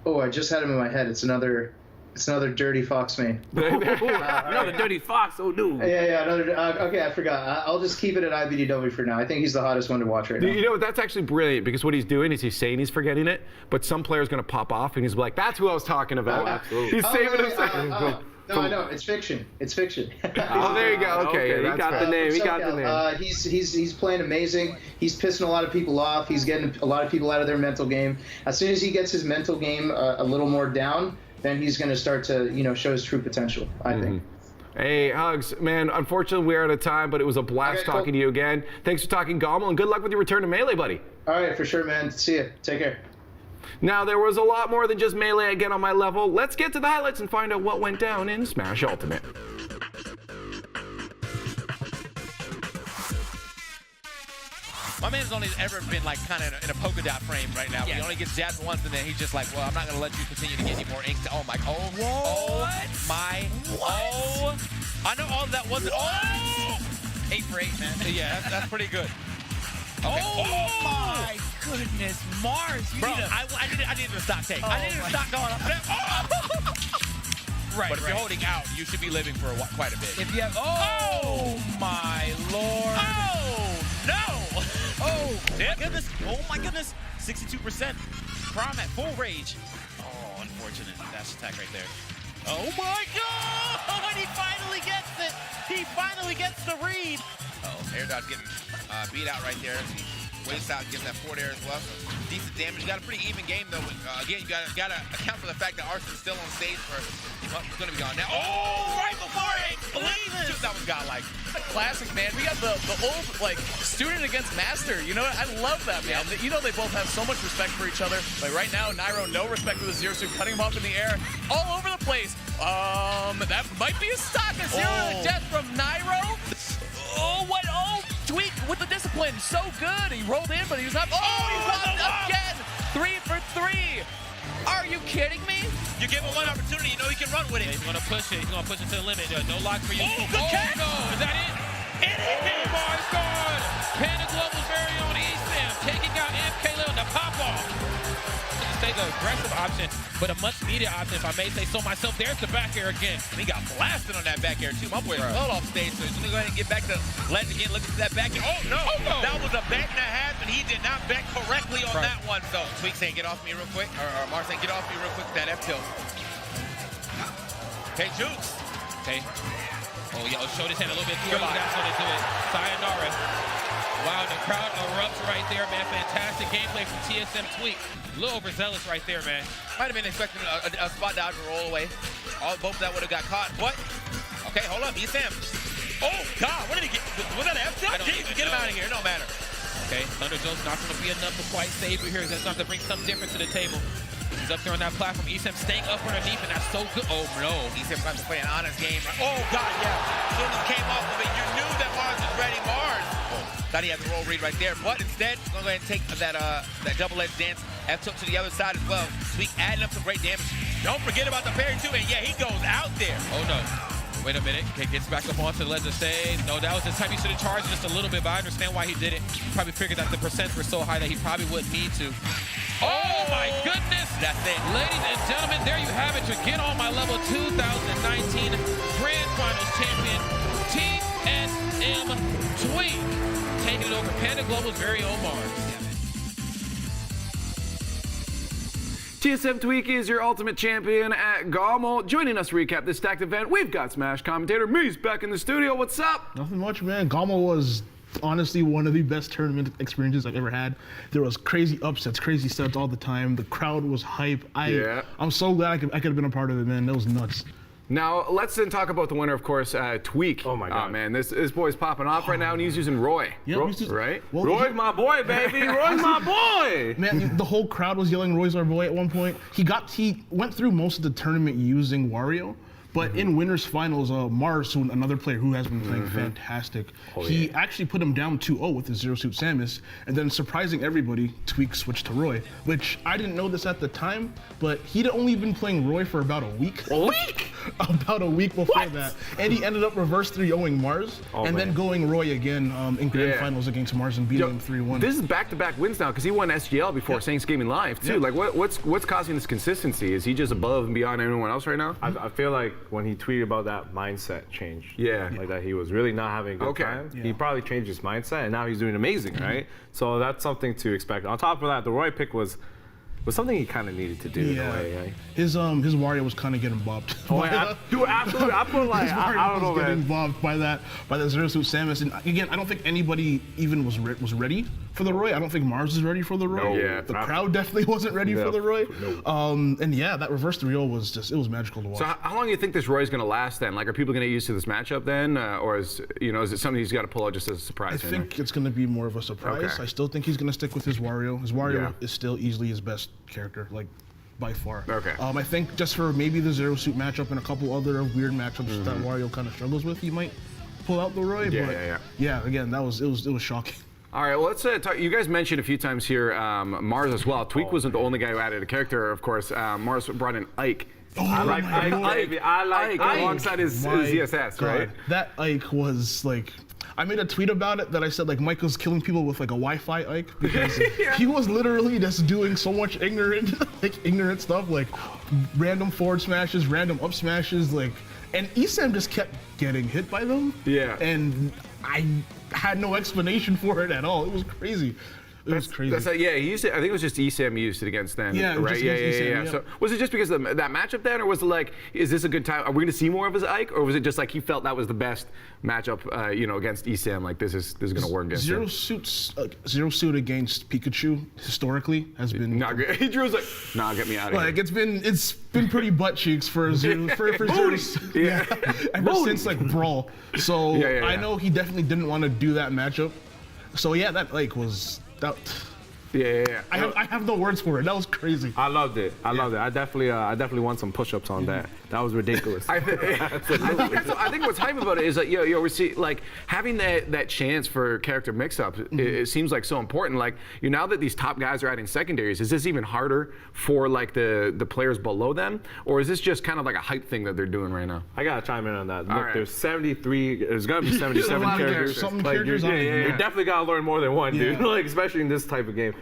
I just had him in my head. It's another Dirty Fox main. Another Dirty Fox, oh dude. Yeah, another. Okay, I forgot. I'll just keep it at IBDW for now. I think he's the hottest one to watch right now. You know, that's actually brilliant, because what he's doing is he's saying he's forgetting it, but some player's going to pop off and he's like, that's who I was talking about. Oh, absolutely. He's saving himself. No, I know. It's fiction. It's fiction. Oh, there you go. Okay, he got the name. He got the name. He's playing amazing. He's pissing a lot of people off. He's getting a lot of people out of their mental game. As soon as he gets his mental game a little more down, then he's going to start to, you know, show his true potential, I think. Hey, HugS, man, unfortunately we're out of time, but it was a blast talking to you again. Thanks for talking Gommel, and good luck with your return to Melee, buddy. All right, for sure, man. See ya. Take care. Now, there was a lot more than just Melee again on my level. Let's get to the highlights and find out what went down in Smash Ultimate. My man's only ever been like kind of in a polka dot frame right now. He only gets jabbed once, and then he's just like, well, I'm not going to let you continue to get any more ink. Oh my, I know all that wasn't, 8 for 8, man. Yeah, that's pretty good. Okay. Oh my goodness, Mars! I needed to stop take. I needed to stop going up there. Right, but if you're holding out, you should be living for quite a bit. If you have, oh my lord! Oh no! Oh my goodness! Oh my goodness! 62%. Prom at full rage. Oh, unfortunate dash attack right there. Oh my god! He finally gets it. He finally gets the read. Air dodge getting beat out right there. Waste out, getting that forward air as well. So decent damage. You got a pretty even game though. Again, you got to account for the fact that Arson's still on stage for. Well, he's gonna be gone now. Oh, right before it. That was godlike. Classic, man. We got the old like student against master. You know what? I love that, man. You know they both have so much respect for each other. Like right now, Nairo no respect for the Zero Suit, cutting him off in the air, all over the place. That might be a stock. A 0 to death from Nairo. Oh, what? Oh, tweak with the discipline. playing so good. He rolled in, but he was up. Oh, he blocked again. 3 for 3. Are you kidding me? You give him one opportunity, you know he can run with it. He's going to push it. He's going to push it to the limit. No lock for you. Oh, good catch. No. Is that it? It is. Oh, my God. Panda Global's very own ESAM taking out MK Lil to pop off. Stay the aggressive option, but a much needed option, if I may say so myself. There's the back air again. And he got blasted on that back air, too. My boy fell off stage, so he's going to go ahead and get back to ledge again. Look at that back air. Oh, no. That was a bet and a half, and he did not bet correctly on that one. So Tweak saying, get off me real quick. Or Mars saying, get off me real quick with that F tilt. Okay, Jukes. Okay. Oh, yeah, showed his hand a little bit too early. That's going to do it. Sayonara. Wow, the crowd erupts right there, man. Fantastic gameplay from TSM Tweak. A little overzealous right there, man. Might have been expecting a spot dodge or roll away. Both of that would have got caught. What? Okay, hold up. ESAM. Oh, God. What did he get? Was that an F tilt? Get him out of here. It don't matter. Okay, Thunder Joe's not going to be enough to quite save you here. He's going to bring something different to the table. He's up there on that platform. ESAM staying up underneath, and that's so good. Oh, no. ESAM got to play an honest game. Oh, God, yeah. As soon as he came off of it, you knew that Mars was ready. Mars. Thought he had the roll read right there, but instead, he's going to go ahead and take that double-edged dance. F-tilt to the other side as well. Tweak adding up some great damage. Don't forget about the parry, too, and yeah, he goes out there. Oh, no. Wait a minute. Okay, gets back up onto the ledge of stage. No, that was the time he should have charged just a little bit, but I understand why he did it. Probably figured that the percents were so high that he probably wouldn't need to. Oh, my goodness. That's it. Ladies and gentlemen, there you have it. Your Get On My Level 2019 Grand Finals champion, TSM Tweak. Taking it over Panda Global's very own Mars. TSM Tweak is your ultimate champion at Gommel. Joining us to recap this stacked event, we've got Smash commentator Meez back in the studio. What's up? Nothing much, man. Gommel was honestly one of the best tournament experiences I've ever had. There was crazy upsets, crazy sets all the time. The crowd was hype. I'm so glad I could have been a part of it, man. That was nuts. Now, let's then talk about the winner, of course, Tweak. Oh, my God. Man, this boy's popping off right now, and he's using Roy. Yeah, right? Well, Roy's my boy, baby. Roy's my boy. Man, the whole crowd was yelling Roy's our boy at one point. He went through most of the tournament using Wario. But in winners finals, Mars, another player who has been playing fantastic, he actually put him down 2-0 with his Zero Suit Samus, and then surprising everybody, Tweak switched to Roy, which I didn't know this at the time, but he'd only been playing Roy for about a week. A week? About a week before that. And he ended up reverse 3-0ing Mars, then going Roy again in grand finals against Mars and beating him 3-1. This is back-to-back wins now, because he won SGL before Saints Gaming Live, too. Like, what's causing this consistency? Is he just above and beyond anyone else right now? I feel like when he tweeted about that mindset change, like that he was really not having a good time, he probably changed his mindset, and now he's doing amazing, right? So that's something to expect. On top of that, the Roy pick was something he kind of needed to do in a way. Right? His Wario was kind of getting bopped. Oh yeah, dude, absolutely. I put like I don't know, getting bopped by that Zero Suit Samus, and again, I don't think anybody even was ready for the Roy. I don't think Mars is ready for the Roy. No, the crowd definitely wasn't ready for the Roy. And yeah, that reverse 3-0 was it was magical to watch. So how long do you think this Roy's going to last then? Like, are people going to get used to this matchup then, or is it something he's got to pull out just as a surprise? I think it's going to be more of a surprise. I still think he's going to stick with his Wario. His Wario is still easily his best character, like by far. I think just for maybe the Zero Suit matchup and a couple other weird matchups that Wario kind of struggles with, he might pull out the Roy. Yeah, again, it was shocking. All right, well, let's talk. You guys mentioned a few times here Mars as well. Tweak wasn't the only guy who added a character, of course. Mars brought in Ike. I like Ike. I like Ike alongside his ESS, right? That Ike was like, I made a tweet about it that I said like Michael's killing people with like a Wi-Fi Ike, because he was literally just doing so much ignorant stuff, like random forward smashes, random up smashes, like, and ESAM just kept getting hit by them. And I had no explanation for it at all. It was crazy. It was crazy. He used it. I think it was just ESAM used it against them. Yeah, right. Yeah. So was it just because of that matchup then, or was it like, is this a good time? Are we going to see more of his Ike, or was it just like he felt that was the best matchup, against ESAM? Like this is going to work against Zero him. Zero Suit against Pikachu historically has been not good. He Drew's like, nah, get me out of here. Like it's been pretty butt cheeks for Zero Ever since like Brawl. So I know he definitely didn't want to do that matchup. So yeah, that like was that. Yeah. I have no words for it. That was crazy. I loved it. I loved it. I definitely want some push-ups on that. That was ridiculous. I think what's hype about it is that we see like having that chance for character mix-up. It seems like so important. Like now that these top guys are adding secondaries, is this even harder for like the players below them, or is this just kind of like a hype thing that they're doing right now? I gotta chime in on that. Look, right. there's 73. There's gonna be 77 characters. Some Like, characters you definitely gotta learn more than one, dude. Like especially in this type of game.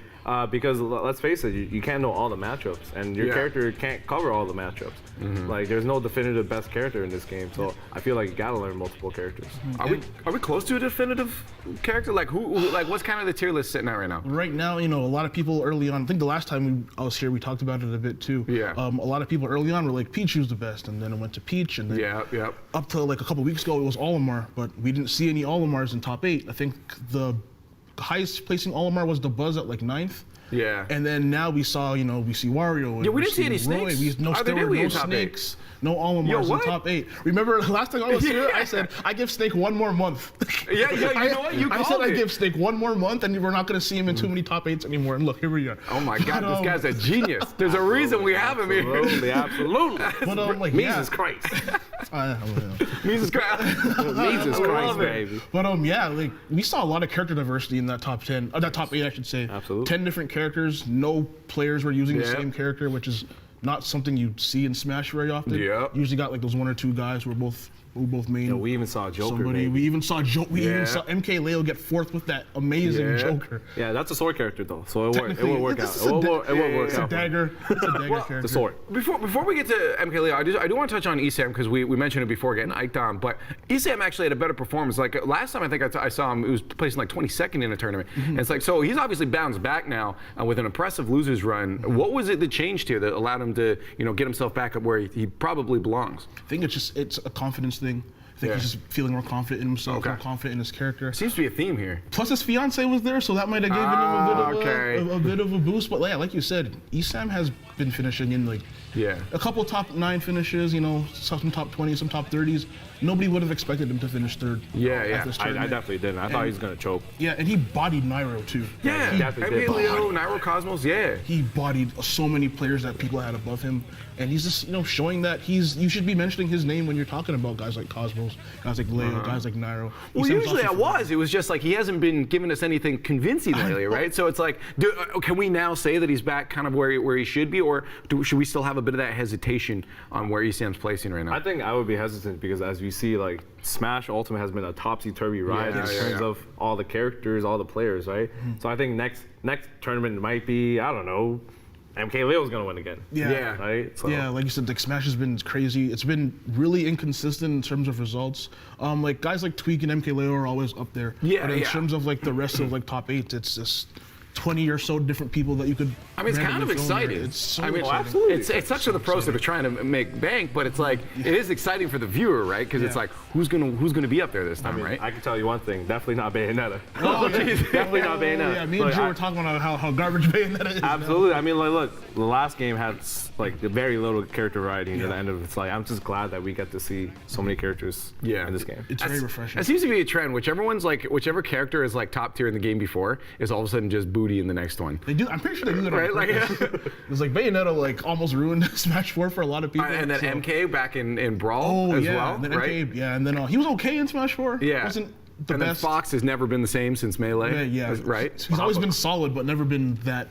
Because let's face it, you can't know all the matchups, and your character can't cover all the matchups. Like there's no definitive best character in this game, so I feel like you gotta learn multiple characters. Are we close to a definitive character? Like who like what's kind of the tier list sitting at right now? Right now, a lot of people early on. I think the last time I was here, we talked about it a bit too. Yeah. A lot of people early on were like Pichu's the best, and then it went to Peach, and then up to like a couple weeks ago it was Olimar, but we didn't see any Olimars in top 8. I think the highest placing Olimar was the Buzz at like 9th. Yeah. And then now we saw, we see Wario. And we didn't see any Roy. snakes. No snakes. No Olimars in top 8. Remember last time I was here, I said I give Snake one more month. You know what? You I called said it. I give Snake one more month, and we're not going to see him in too many top 8s anymore. And look, here we are. Oh my God, this guy's a genius. There's a reason we have him here. Absolutely. But Meez is Christ. Meez is Christ. Meez is Christ, baby. But like we saw a lot of character diversity in that top 10, that top 8, I should say. Absolutely. 10 different characters. No players were using the same character, which is not something you see in Smash very often. Yeah. Usually got like those 1 or 2 guys who are both main. We even saw Joker. Somebody. We even saw MK Leo get 4th with that amazing Joker. Yeah, that's a sword character though, so it will work out. It will work It's out. a dagger. It's a dagger character. The sword. Before we get to MK Leo, I do want to touch on ESAM because we mentioned it before getting Ike on, but ESAM actually had a better performance. Like last time I think I saw him, he was placing like 22nd in a tournament. And it's like, so he's obviously bounced back now with an impressive losers run. What was it that changed here that allowed him to get himself back up where he probably belongs? I think it's a confidence thing. I think he's just feeling more confident in himself, more confident in his character. Seems to be a theme here. Plus his fiance was there, so that might have given him a bit of a boost. But yeah, like you said, ESAM has been finishing in like a couple top 9 finishes, some top 20s, some top 30s. Nobody would have expected him to finish 3rd. I definitely didn't. I thought he was gonna choke. Yeah, and he bodied Nairo too. Yeah, MK Leo, Nairo Cosmos, He bodied so many players that people had above him, and he's just showing that you should be mentioning his name when you're talking about guys like Cosmos, guys like Leo, guys like Nairo. Well, usually it was just like he hasn't been giving us anything convincing lately, right? So it's like, can we now say that he's back kind of where he should be, or should we still have a bit of that hesitation on where ESAM's placing right now? I think I would be hesitant because as we see, like Smash Ultimate has been a topsy-turvy ride in terms of all the characters, all the players, right? So I think next tournament might be, I don't know, MK Leo's gonna win again. Right? So. Yeah, like you said, like Smash has been crazy. It's been really inconsistent in terms of results. Like guys like Tweak and MK Leo are always up there. But in terms of like the rest of like top 8, it's just 20 or so different people that you could. I mean, it's kind of exciting. It's so exciting. absolutely. It's such to the pros that are trying to make bank, but it's like it is exciting for the viewer, right? Because it's like who's gonna be up there this time, right? I can tell you one thing, definitely not Bayonetta. Oh, definitely not Bayonetta. Yeah, me and Joe were talking about how garbage Bayonetta is. Absolutely. I mean, like, look, the last game had like very little character variety at the end of it. It's like I'm just glad that we get to see so many characters in this game. It's very refreshing. It seems to be a trend. Whichever character is like top tier in the game before is all of a sudden just booty in the next one. They do. I'm pretty sure they do that. Right? It's like Bayonetta like almost ruined Smash 4 for a lot of people. And then MK back in Brawl as well, and then right? MK, and then he was okay in Smash 4. Yeah. Wasn't the and best. then Fox has never been the same since Melee. Right? He's always been solid, but never been that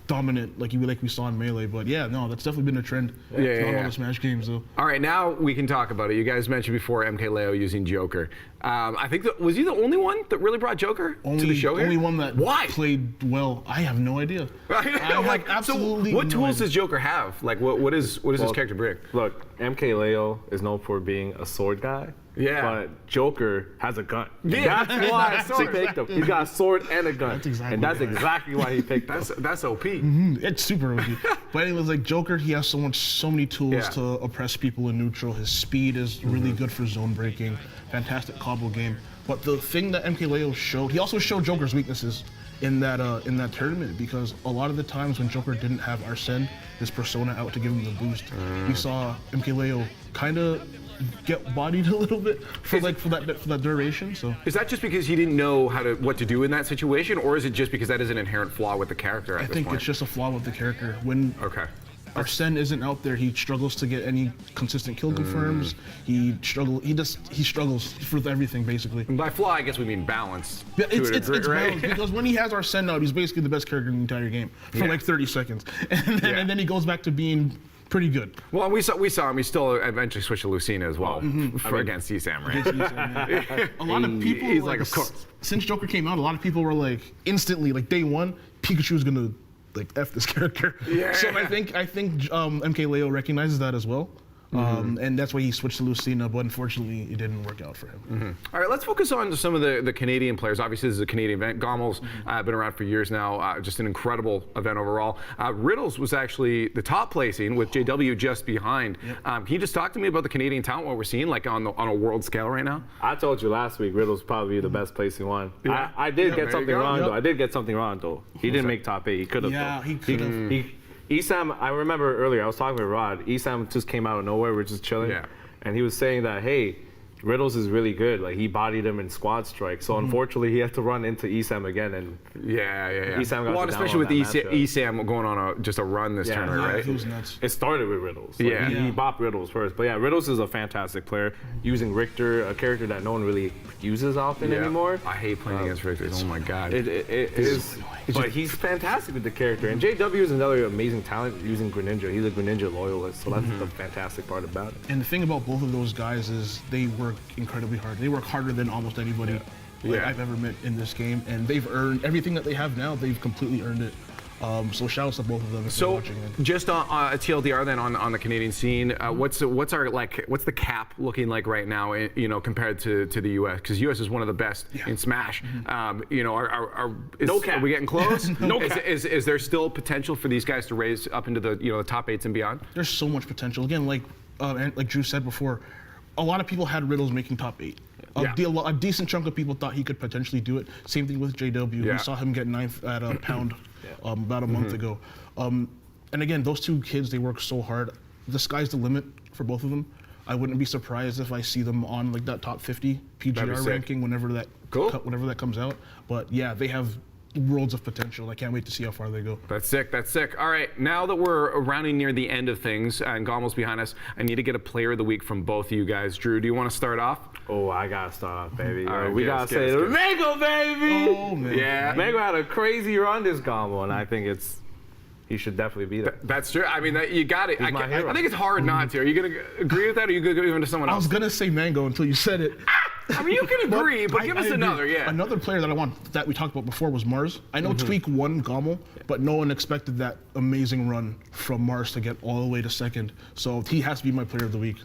dominant like we saw in Melee. But yeah, no, that's definitely been a trend. Not all the Smash games though. All right, now we can talk about it. You guys mentioned before MK Leo using Joker. I think was he the only one that really brought Joker to the show here? Only one that played well. I have no idea. I have absolutely. So what tools idea. does Joker have? Like what does his character bring? Look, MK Leo is known for being a sword guy. Yeah. But Joker has a gun. Yeah. That's why he picked him. He's got a sword and a gun. That's exactly why he picked him. That's OP. It's super OP. But anyways, like Joker, he has so many tools to oppress people in neutral. His speed is really good for zone breaking. Fantastic combo game. But the thing that MK Leo showed, he also showed Joker's weaknesses in that tournament, because a lot of the times when Joker didn't have Arsene, his persona out to give him the boost, we saw MK Leo kind of get bodied a little bit for that duration. So is that just because he didn't know what to do in that situation, or is it just because that is an inherent flaw with the character? I think it's just a flaw with the character. When Arsene isn't out there, he struggles to get any consistent kill confirms. He struggles with everything basically. And by flaw, I guess we mean balance. Yeah, it's right? balance, because when he has Arsene out, he's basically the best character in the entire game for like 30 seconds, and then he goes back to being pretty good. Well, we saw him. He still eventually switched to Lucina as well against ESAM, right? Against ESAM, a lot of people, he's like, of course. Since Joker came out, a lot of people were like, instantly, like day one, Pikachu's gonna like F this character. Yeah. So I think MK Leo recognizes that as well. And that's why he switched to Lucina, but unfortunately it didn't work out for him. All right, let's focus on some of the Canadian players. Obviously, this is a Canadian event. Gommel's been around for years now. Just an incredible event overall. Riddles was actually the top placing with JW just behind. Can you just talk to me about the Canadian talent, what we're seeing like on a world scale right now? I told you last week Riddles probably the best placing one. Yeah. I did get something wrong though. I did get something wrong though. He didn't make top 8. He could have. Yeah, he could have. Esam, I remember earlier, I was talking with Rod. Esam just came out of nowhere. We're just chilling. Yeah. And he was saying that, hey, Riddles is really good. Like, he bodied him in squad strike. So, unfortunately, he had to run into Esam again. And Esam got well, especially with Esam going on just a run this tournament, right? He was nuts. It started with Riddles. Like, he bopped Riddles first. But yeah, Riddles is a fantastic player. Using Richter, a character that no one really uses often anymore. I hate playing against Richter. Oh my God. It is. But he's fantastic with the character. And JW is another amazing talent using Greninja. He's a Greninja loyalist. So that's the fantastic part about it. And the thing about both of those guys is they work incredibly hard. They work harder than almost anybody I've ever met in this game. And they've earned everything that they have now. They've completely earned it. So shout out to both of them if they're watching. Just on a TLDR then on the Canadian scene, what's the cap looking like right now? Compared to the U.S. because U.S. is one of the best in Smash. Are we getting close? No cap. Is there still potential for these guys to raise up into the the top 8s and beyond? There's so much potential. Again, like Drew said before, a lot of people had Riddles making top 8. A decent chunk of people thought he could potentially do it. Same thing with JW. We saw him get 9th at a pound about a month ago. And again, those two kids, they work so hard. The sky's the limit for both of them. I wouldn't be surprised if I see them on like that top 50 PGR ranking whenever that comes out. But yeah, they have worlds of potential. I can't wait to see how far they go. That's sick. That's sick. All right, now that we're rounding near the end of things and Gommel's behind us, I need to get a player of the week from both of you guys. Drew, do you want to start off? Oh, I gotta start off, baby. All right, we gotta say Mango, baby. Oh man. Yeah. Mango had a crazy run this Gommel, and I think he should definitely be there. That's true. I mean, you got it. He's my hero. I think it's hard not to. Are you going to agree with that, or are you going to give it to someone else? I was going to say Mango until you said it. I mean, you can agree, but give us another, Another player that we talked about before was Mars. I know Tweak won Gommel, but no one expected that amazing run from Mars to get all the way to 2nd. So he has to be my player of the week.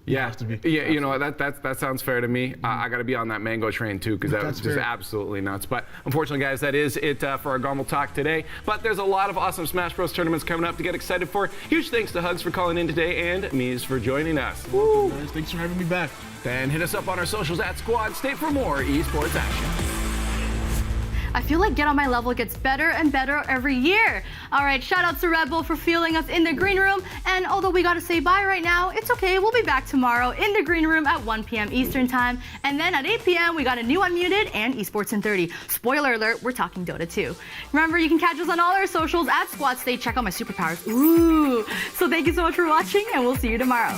Yeah, that sounds fair to me. I got to be on that Mango train too, because that was just absolutely nuts. But unfortunately, guys, that is it for our Gommel talk today. But there's a lot of awesome Smash Bros. Tournaments coming up to get excited for. Huge thanks to HugS for calling in today and Meez for joining us. Woo. Guys, thanks for having me back. Then hit us up on our socials at Squad State for more esports action. I feel like Get On My Level gets better and better every year. All right, shout out to Red Bull for fueling us in the green room. And although we got to say bye right now, it's okay. We'll be back tomorrow in the green room at 1 p.m. Eastern time. And then at 8 p.m., we got a new Unmuted and ESPORTSIN30. Spoiler alert, we're talking Dota 2. Remember, you can catch us on all our socials at Squad State. Check out my superpowers. Ooh. So thank you so much for watching, and we'll see you tomorrow.